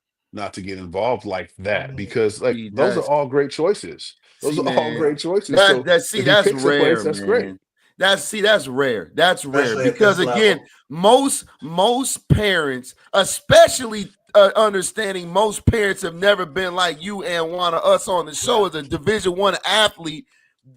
get involved like that,
Mhm.
because like
See,
those are all great choices. Those
see,
are all
man.
Yeah,
great choices. So if he
That's
picks a place,
rare,
that's great.
man. That's rare. That's rare
especially at
because
this
again,
level.
most parents, especially understanding, most parents have never been like you and one of us on the show
Yeah.
as a Division 1 athlete.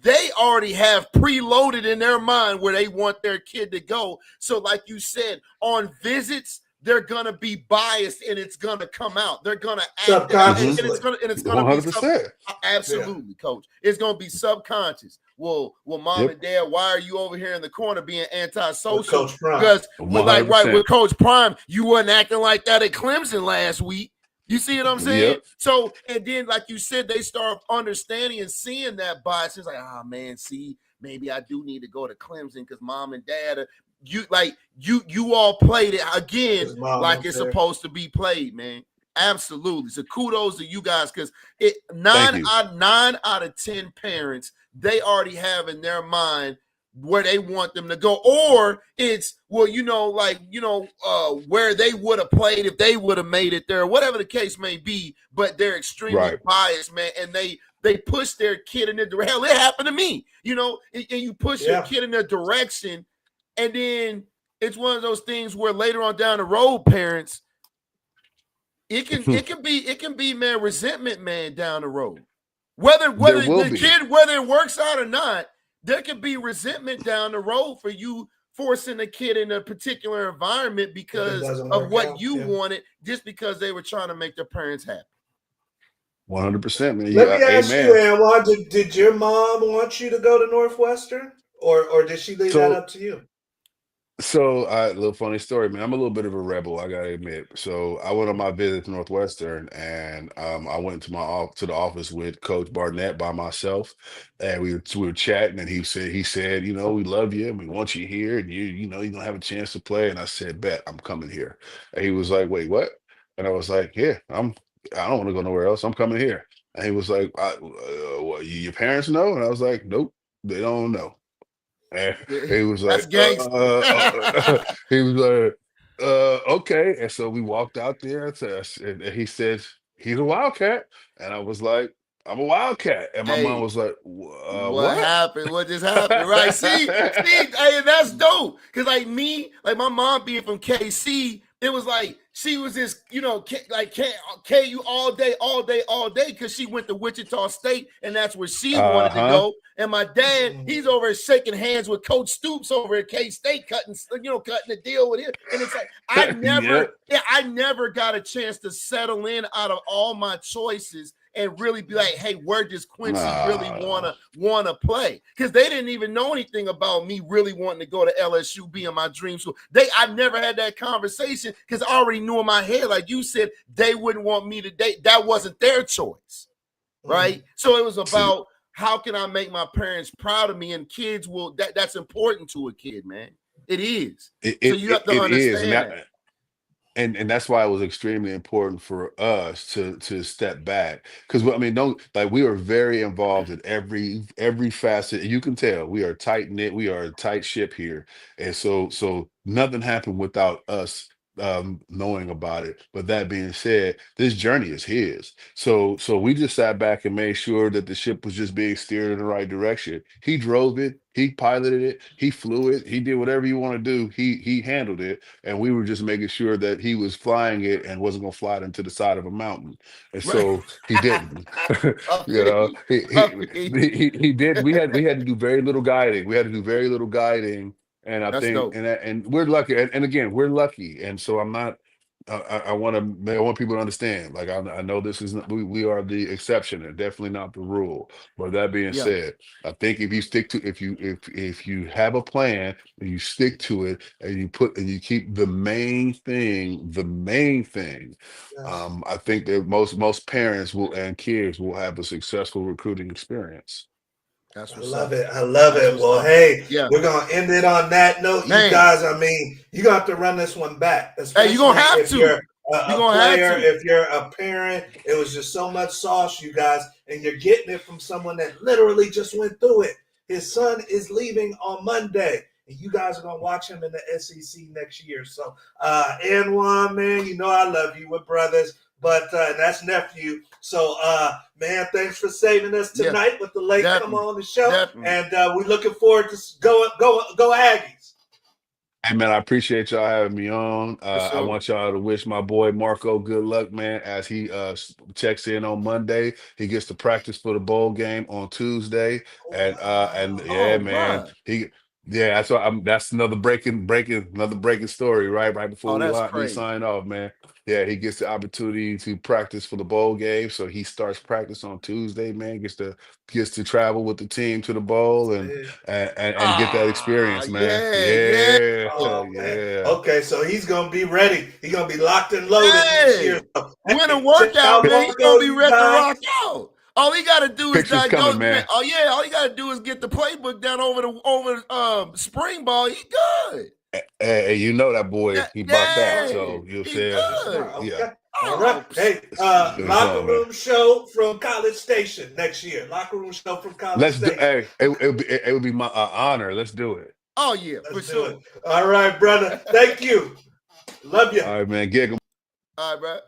They already have preloaded in their mind where they want their kid to go. So, like you said, on visits, they're gonna be biased and it's gonna come out. They're gonna act it out, and,
Hmm.
and it's
Subconsciously.
gonna and it's gonna be
100%.
Yeah.
absolutely, coach. It's gonna be subconscious. Well, mom
Yep.
and dad, why are you over here in the corner being
With
antisocial?
Coach Prime.
Because with like right
100%.
with Coach Prime, you wasn't acting like that at Clemson last week. You see what I'm saying?
Yep.
So, and then, like you said, they start understanding and seeing that bias. It's like, oh man, see, maybe I do need to go to Clemson because mom and dad are, you all played it again
His mom
like
went
it's
there.
supposed to be played, man. Absolutely. So kudos to you guys, because it
Thank
nine
you.
out 9 out of 10 parents, they already have in their mind where they want them to go, or it's where they would have played if they would have made it there, whatever the case may be. But they're extremely
Right.
biased, man, and they push their kid in the direction. Hell, it happened to me, and you push your
Yeah.
kid in a direction, and then it's one of those things where later on down the road, parents, it can be man, resentment, man, down the road. Whether the kid, whether it works out or not, there could be resentment down the road for you forcing a kid in a particular environment because of what you wanted, just because they were trying to make their parents happy.
100%, man.
Let me ask you, Anwawn, did your mom want you to go to Northwestern, or did she leave that up to you?
So, a little funny story, man. I'm a little bit of a rebel, I gotta admit. So, I went on my visit to Northwestern, and I went to the office with Coach Barnett by myself, and we were chatting, and he said, you know, we love you, and we want you here, and you know, you're gonna have a chance to play. And I said, bet, I'm coming here. And he was like, wait, what? And I was like, yeah, I don't want to go nowhere else. I'm coming here. And he was like, what, your parents know? And I was like, nope, they don't know. And he was like, he was like, okay. And so we walked out there, and he said, he's a Wildcat. And I was like, I'm a Wildcat. And my mom was like, what
happened? What just happened? Right? See, hey, that's dope. Because like me, like my mom being from KC, it was like she was just, you know, KU all day, because she went to Wichita State, and that's where she wanted to go. And my dad, he's over here shaking hands with Coach Stoops over at K-State, cutting the deal with him. And it's like I never got a chance to settle in out of all my choices and really be like, hey, where does Quincy really wanna play? Because they didn't even know anything about me really wanting to go to LSU, being my dream school. I never had that conversation because I already knew in my head, like you said, they wouldn't want me to date. That wasn't their choice, right? So it was about how can I make my parents proud of me, and kids will. That's important to a kid, man. It is. So you have to understand that.
And that's why it was extremely important for us to step back, because I mean, we are very involved in every facet. You can tell we are tight knit, we are a tight ship here, and so nothing happened without us knowing about it. But that being said, this journey is his. So we just sat back and made sure that the ship was just being steered in the right direction. He drove it, he piloted it, he flew it, he did whatever you want to do. He handled it, and we were just making sure that he was flying it and wasn't going to fly it into the side of a mountain. And so he didn't. You know, he did. We had to do very little guiding. And I think, and we're lucky. And again, we're lucky. And so I'm not. I want people to understand. Like I know this is we are the exception and definitely not the rule. But that being said, I think if you stick to if you have a plan and you stick to it and you keep the main thing. I think that most parents and kids will have a successful recruiting experience.
I love it. Well, hey, we're gonna end it on that note, you guys. I mean, you're gonna have to run this one back.
Hey, you're gonna have to.
You're a player, if you're a parent, it was just so much sauce, you guys, and you're getting it from someone that literally just went through it. His son is leaving on Monday, and you guys are gonna watch him in the SEC next year. So, Anwawn, man, you know I love you. We're brothers. But that's nephew. So, man, thanks for saving us tonight with the late come on the show. And we're looking forward to go Aggies.
Hey, man, I appreciate y'all having me on. I want y'all to wish my boy Marco good luck, man, as he checks in on Monday. He gets to practice for the bowl game on Tuesday. Man, that's another breaking story, right before we sign off, man. Yeah, he gets the opportunity to practice for the bowl game, so he starts practice on Tuesday. Man, gets to travel with the team to the bowl and get that experience, man.
Okay, so he's gonna be ready. He's gonna be locked and loaded this year. So,
win a workout, man. He's gonna be ready to rock out. All he gotta do is
coming, man.
All he gotta do is get the playbook down over spring ball. He good.
Hey, you know that boy, he bucked out, so you'll say,
All right. Hey, locker room show from College Station next year. Locker room show from College Station.
It would be my honor. Let's do it.
Oh yeah, for sure.
All right, brother. Thank you. Love you.
All right, man. Gig 'em.
All right, bro.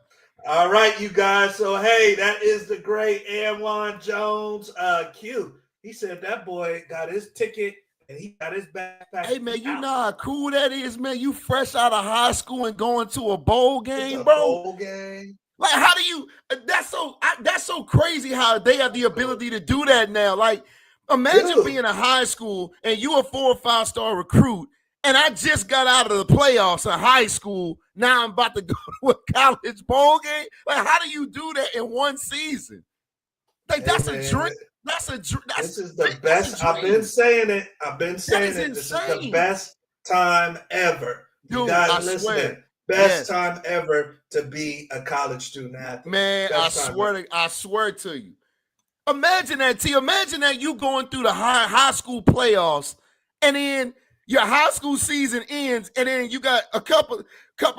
All right, you guys. So hey, that is the great Anwawn Jones. Q. He said that boy got his ticket and he got his backpack.
Hey, man, you know how cool that is, man? You fresh out of high school and going to a bowl game,
It's a
bro.
bowl game.
Like, how do you? That's so crazy how they have the ability to do that now. Like, imagine being in high school and you a 4 or 5 star recruit, and I just got out of the playoffs in high school. Now I'm about to go to a college bowl game. Like, how do you do that in one season? Like, that's a dream.
This is the best. I've been saying it. This is the best time ever. You
Dude,
guys listening. Best time ever to be a college student athlete.
Man, I swear to you. Imagine that, T. Imagine that you going through the high school playoffs, and then your high school season ends, and then you got a couple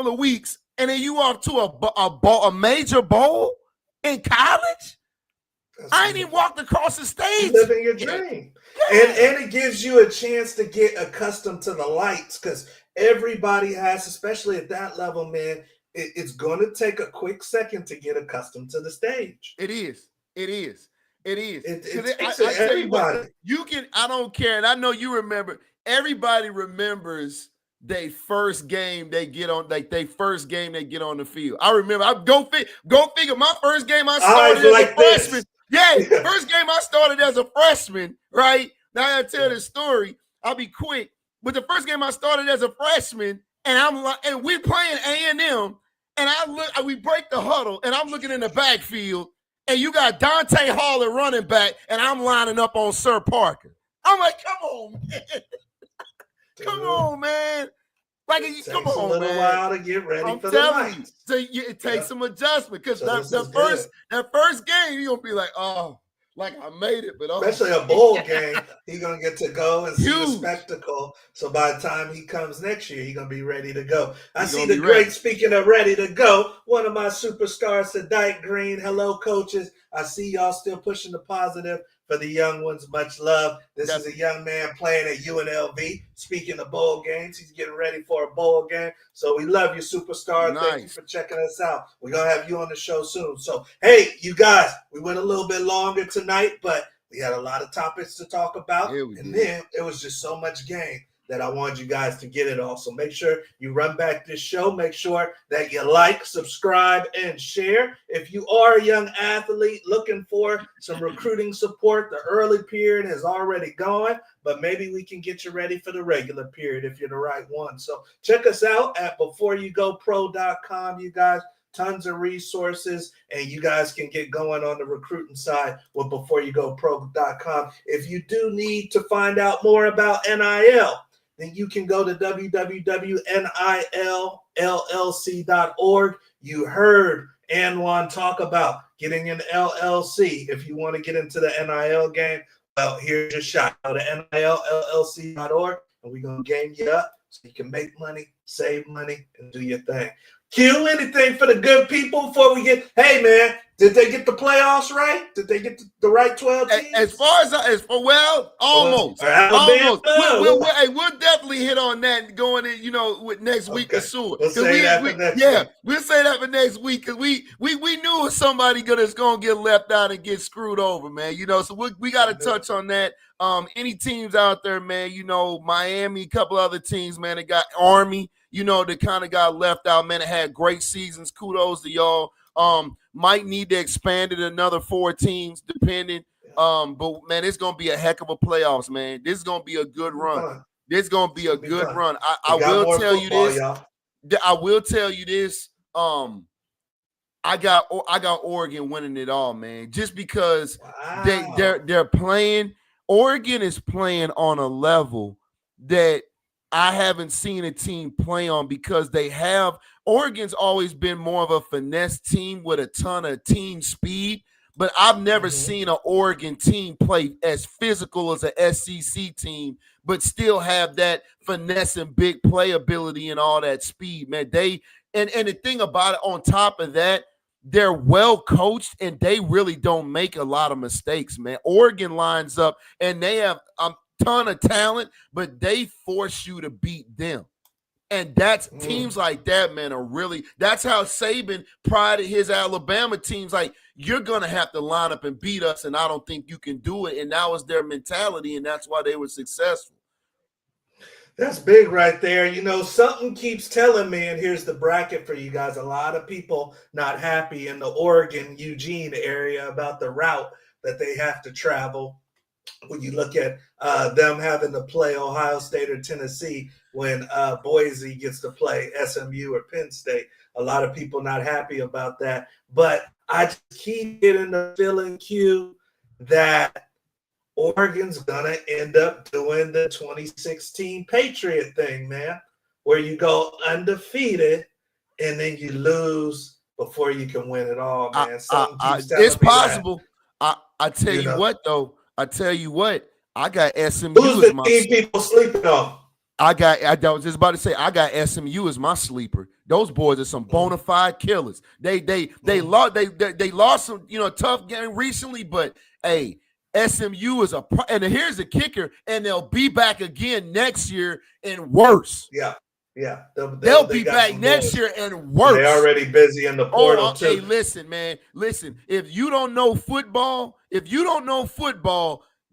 of weeks, and then you off to a major bowl in college. I ain't even walked across the stage.
Living your dream. Yeah. And it gives you a chance to get accustomed to the lights, because everybody has, especially at that level, man, it's going to take a quick second to get accustomed to the stage.
It is.
It takes everybody.
I don't care, and I know you remember, everybody remembers their first game they get on, like their first game they get on the field. I remember, go figure, my first game I started as a freshman. Yeah, first game I started as a freshman, right? Now I tell this story. I'll be quick. But the first game I started as a freshman, and we're playing A&M, and we break the huddle, and I'm looking in the backfield, and you got Dante Hall running back, and I'm lining up on Sir Parker. I'm like, come on, man. Come on, man. Like, come on, man. It takes a little while
to get ready for the night.
So it takes some adjustment, because that first game, you're going to be like, oh, like I made it. But
especially a bowl game, he's going to get to go and see the spectacle. So by the time he comes next year, he's going to be ready to go. I see the great, speaking of ready to go, one of my superstars, Sadike Green. Hello, coaches. I see y'all still pushing the positive for the young ones. Much love. This is a young man playing at UNLV. Speaking of bowl games, he's getting ready for a bowl game. So we love you, superstar. Nice. Thank you for checking us out. We're going to have you on the show soon. So, hey, you guys, we went a little bit longer tonight, but we had a lot of topics to talk about. And then it was just so much game that I wanted you guys to get it all. So make sure you run back this show. Make sure that you like, subscribe, and share. If you are a young athlete looking for some recruiting support, the early period has already gone, but maybe we can get you ready for the regular period if you're the right one. So check us out at beforeyougopro.com, you guys. Tons of resources, and you guys can get going on the recruiting side with beforeyougopro.com. If you do need to find out more about NIL, then you can go to www.nillllc.org. You heard Anwawn talk about getting an LLC. If you want to get into the NIL game, well, here's your shot. Go to nillllc.org, and we're going to game you up so you can make money, save money, and do your thing. Q, anything for the good people before we get, hey, man, did they get the playoffs right? Did they get the right 12 teams? Almost. We'll
definitely hit on that going in, with next week or soon.
We'll say that for next week.
We'll say that for next week, because we knew somebody that's going to get left out and get screwed over, man. So we got to touch on that. Any teams out there, man, Miami, a couple other teams, man, that got Army, that kind of got left out, man. It had great seasons. Kudos to y'all. Might need to expand it another 4 teams, depending. But man, it's gonna be a heck of a playoffs, man. This is gonna be a good run. This is gonna be a good run. I will tell you this. I will tell you this. I got Oregon winning it all, man. Just because they're playing. Oregon is playing on a level that I haven't seen a team play on, because Oregon's always been more of a finesse team with a ton of team speed, but I've never seen an Oregon team play as physical as an SEC team, but still have that finesse and big playability and all that speed, man. And the thing about it, on top of that, they're well coached and they really don't make a lot of mistakes, man. Oregon lines up and they have ton of talent, but they force you to beat them. And that's teams like that, man, that's how Saban prided his Alabama teams. Like, you're going to have to line up and beat us, and I don't think you can do it. And that was their mentality, and that's why they were successful.
That's big right there. You know, something keeps telling me, and here's the bracket for you guys. A lot of people not happy in the Oregon, Eugene area about the route that they have to travel. When you look at them having to play Ohio State or Tennessee when Boise gets to play SMU or Penn State, a lot of people not happy about that. But I just keep getting the feeling, Q, that Oregon's gonna end up doing the 2016 Patriot thing, man, where you go undefeated and then you lose before you can win it all, man. Something keeps
It's
telling me that.
possible. I tell
You
you
know,
what, though. I tell you what. I got
who's
SMU as
the
my.
team people sleeping on?
I was just about to say I got SMU as my sleeper. Those boys are some bona fide killers. They lost some tough game recently, but hey, SMU is and here's the kicker, and they'll be back again next year and worse.
Yeah, yeah.
They'll
They
be
got
back
some
next
boys.
year and
And
worse.
they're already busy in the portal too.
Hey, listen, man. Listen, if you don't know football,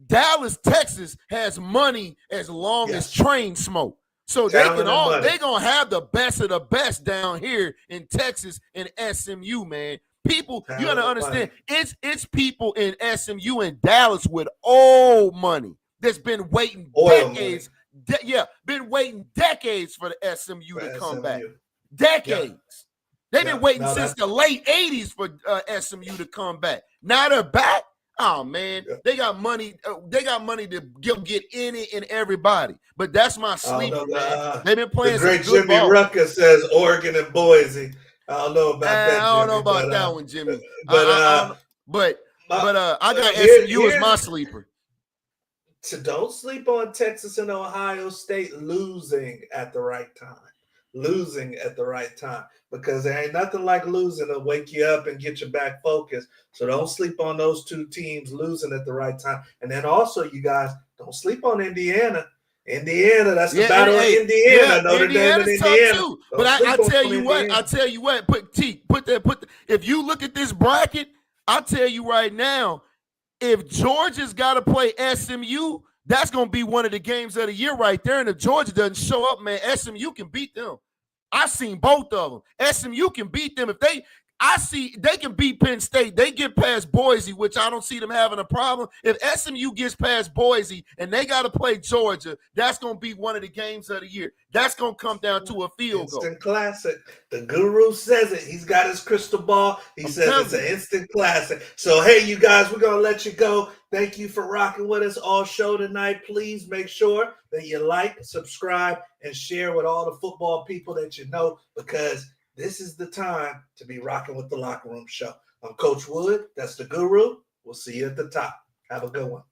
Dallas, Texas has money as long as train smoke. So
Talent
they're gonna have the best of the best down here in Texas and SMU, man. People, you gotta understand, it's people in SMU and Dallas with old money that's been waiting decades. Been waiting decades for the SMU to come back. Decades. Yep. They've been waiting since the late 80s for SMU to come back. Now they're back. Oh man, they got money. They got money to get any and everybody. But that's my sleeper, man. They've been playing
the great
some good
Jimmy
ball.
Rucker says Oregon and Boise. I don't know about that.
I don't know about that one, Jimmy.
But
I got SMU as my sleeper.
So don't sleep on Texas and Ohio State losing at the right time. Losing at the right time, because there ain't nothing like losing to wake you up and get you back focused. So don't sleep on those two teams losing at the right time. And then also, you guys, don't sleep on Indiana. That's the battle of Indiana. Notre Dame and Indiana.
Too. But I tell you what, if you look at this bracket, I tell you right now, if Georgia's got to play SMU, that's going to be one of the games of the year right there. And if Georgia doesn't show up, man, SMU can beat them. I've seen both of them. SMU can beat them. They can beat Penn State. They get past Boise, which I don't see them having a problem. If SMU gets past Boise and they got to play Georgia, that's going to be one of the games of the year. That's going to come down to a field goal.
Instant classic. The guru says it. He's got his crystal ball. He says it's an instant classic. So, hey, you guys, we're going to let you go. Thank you for rocking with us all show tonight. Please make sure that you like, subscribe, and share with all the football people that you know, because this is the time to be rocking with the Locker Room Show. I'm Coach Wood. That's the guru. We'll see you at the top. Have a good one.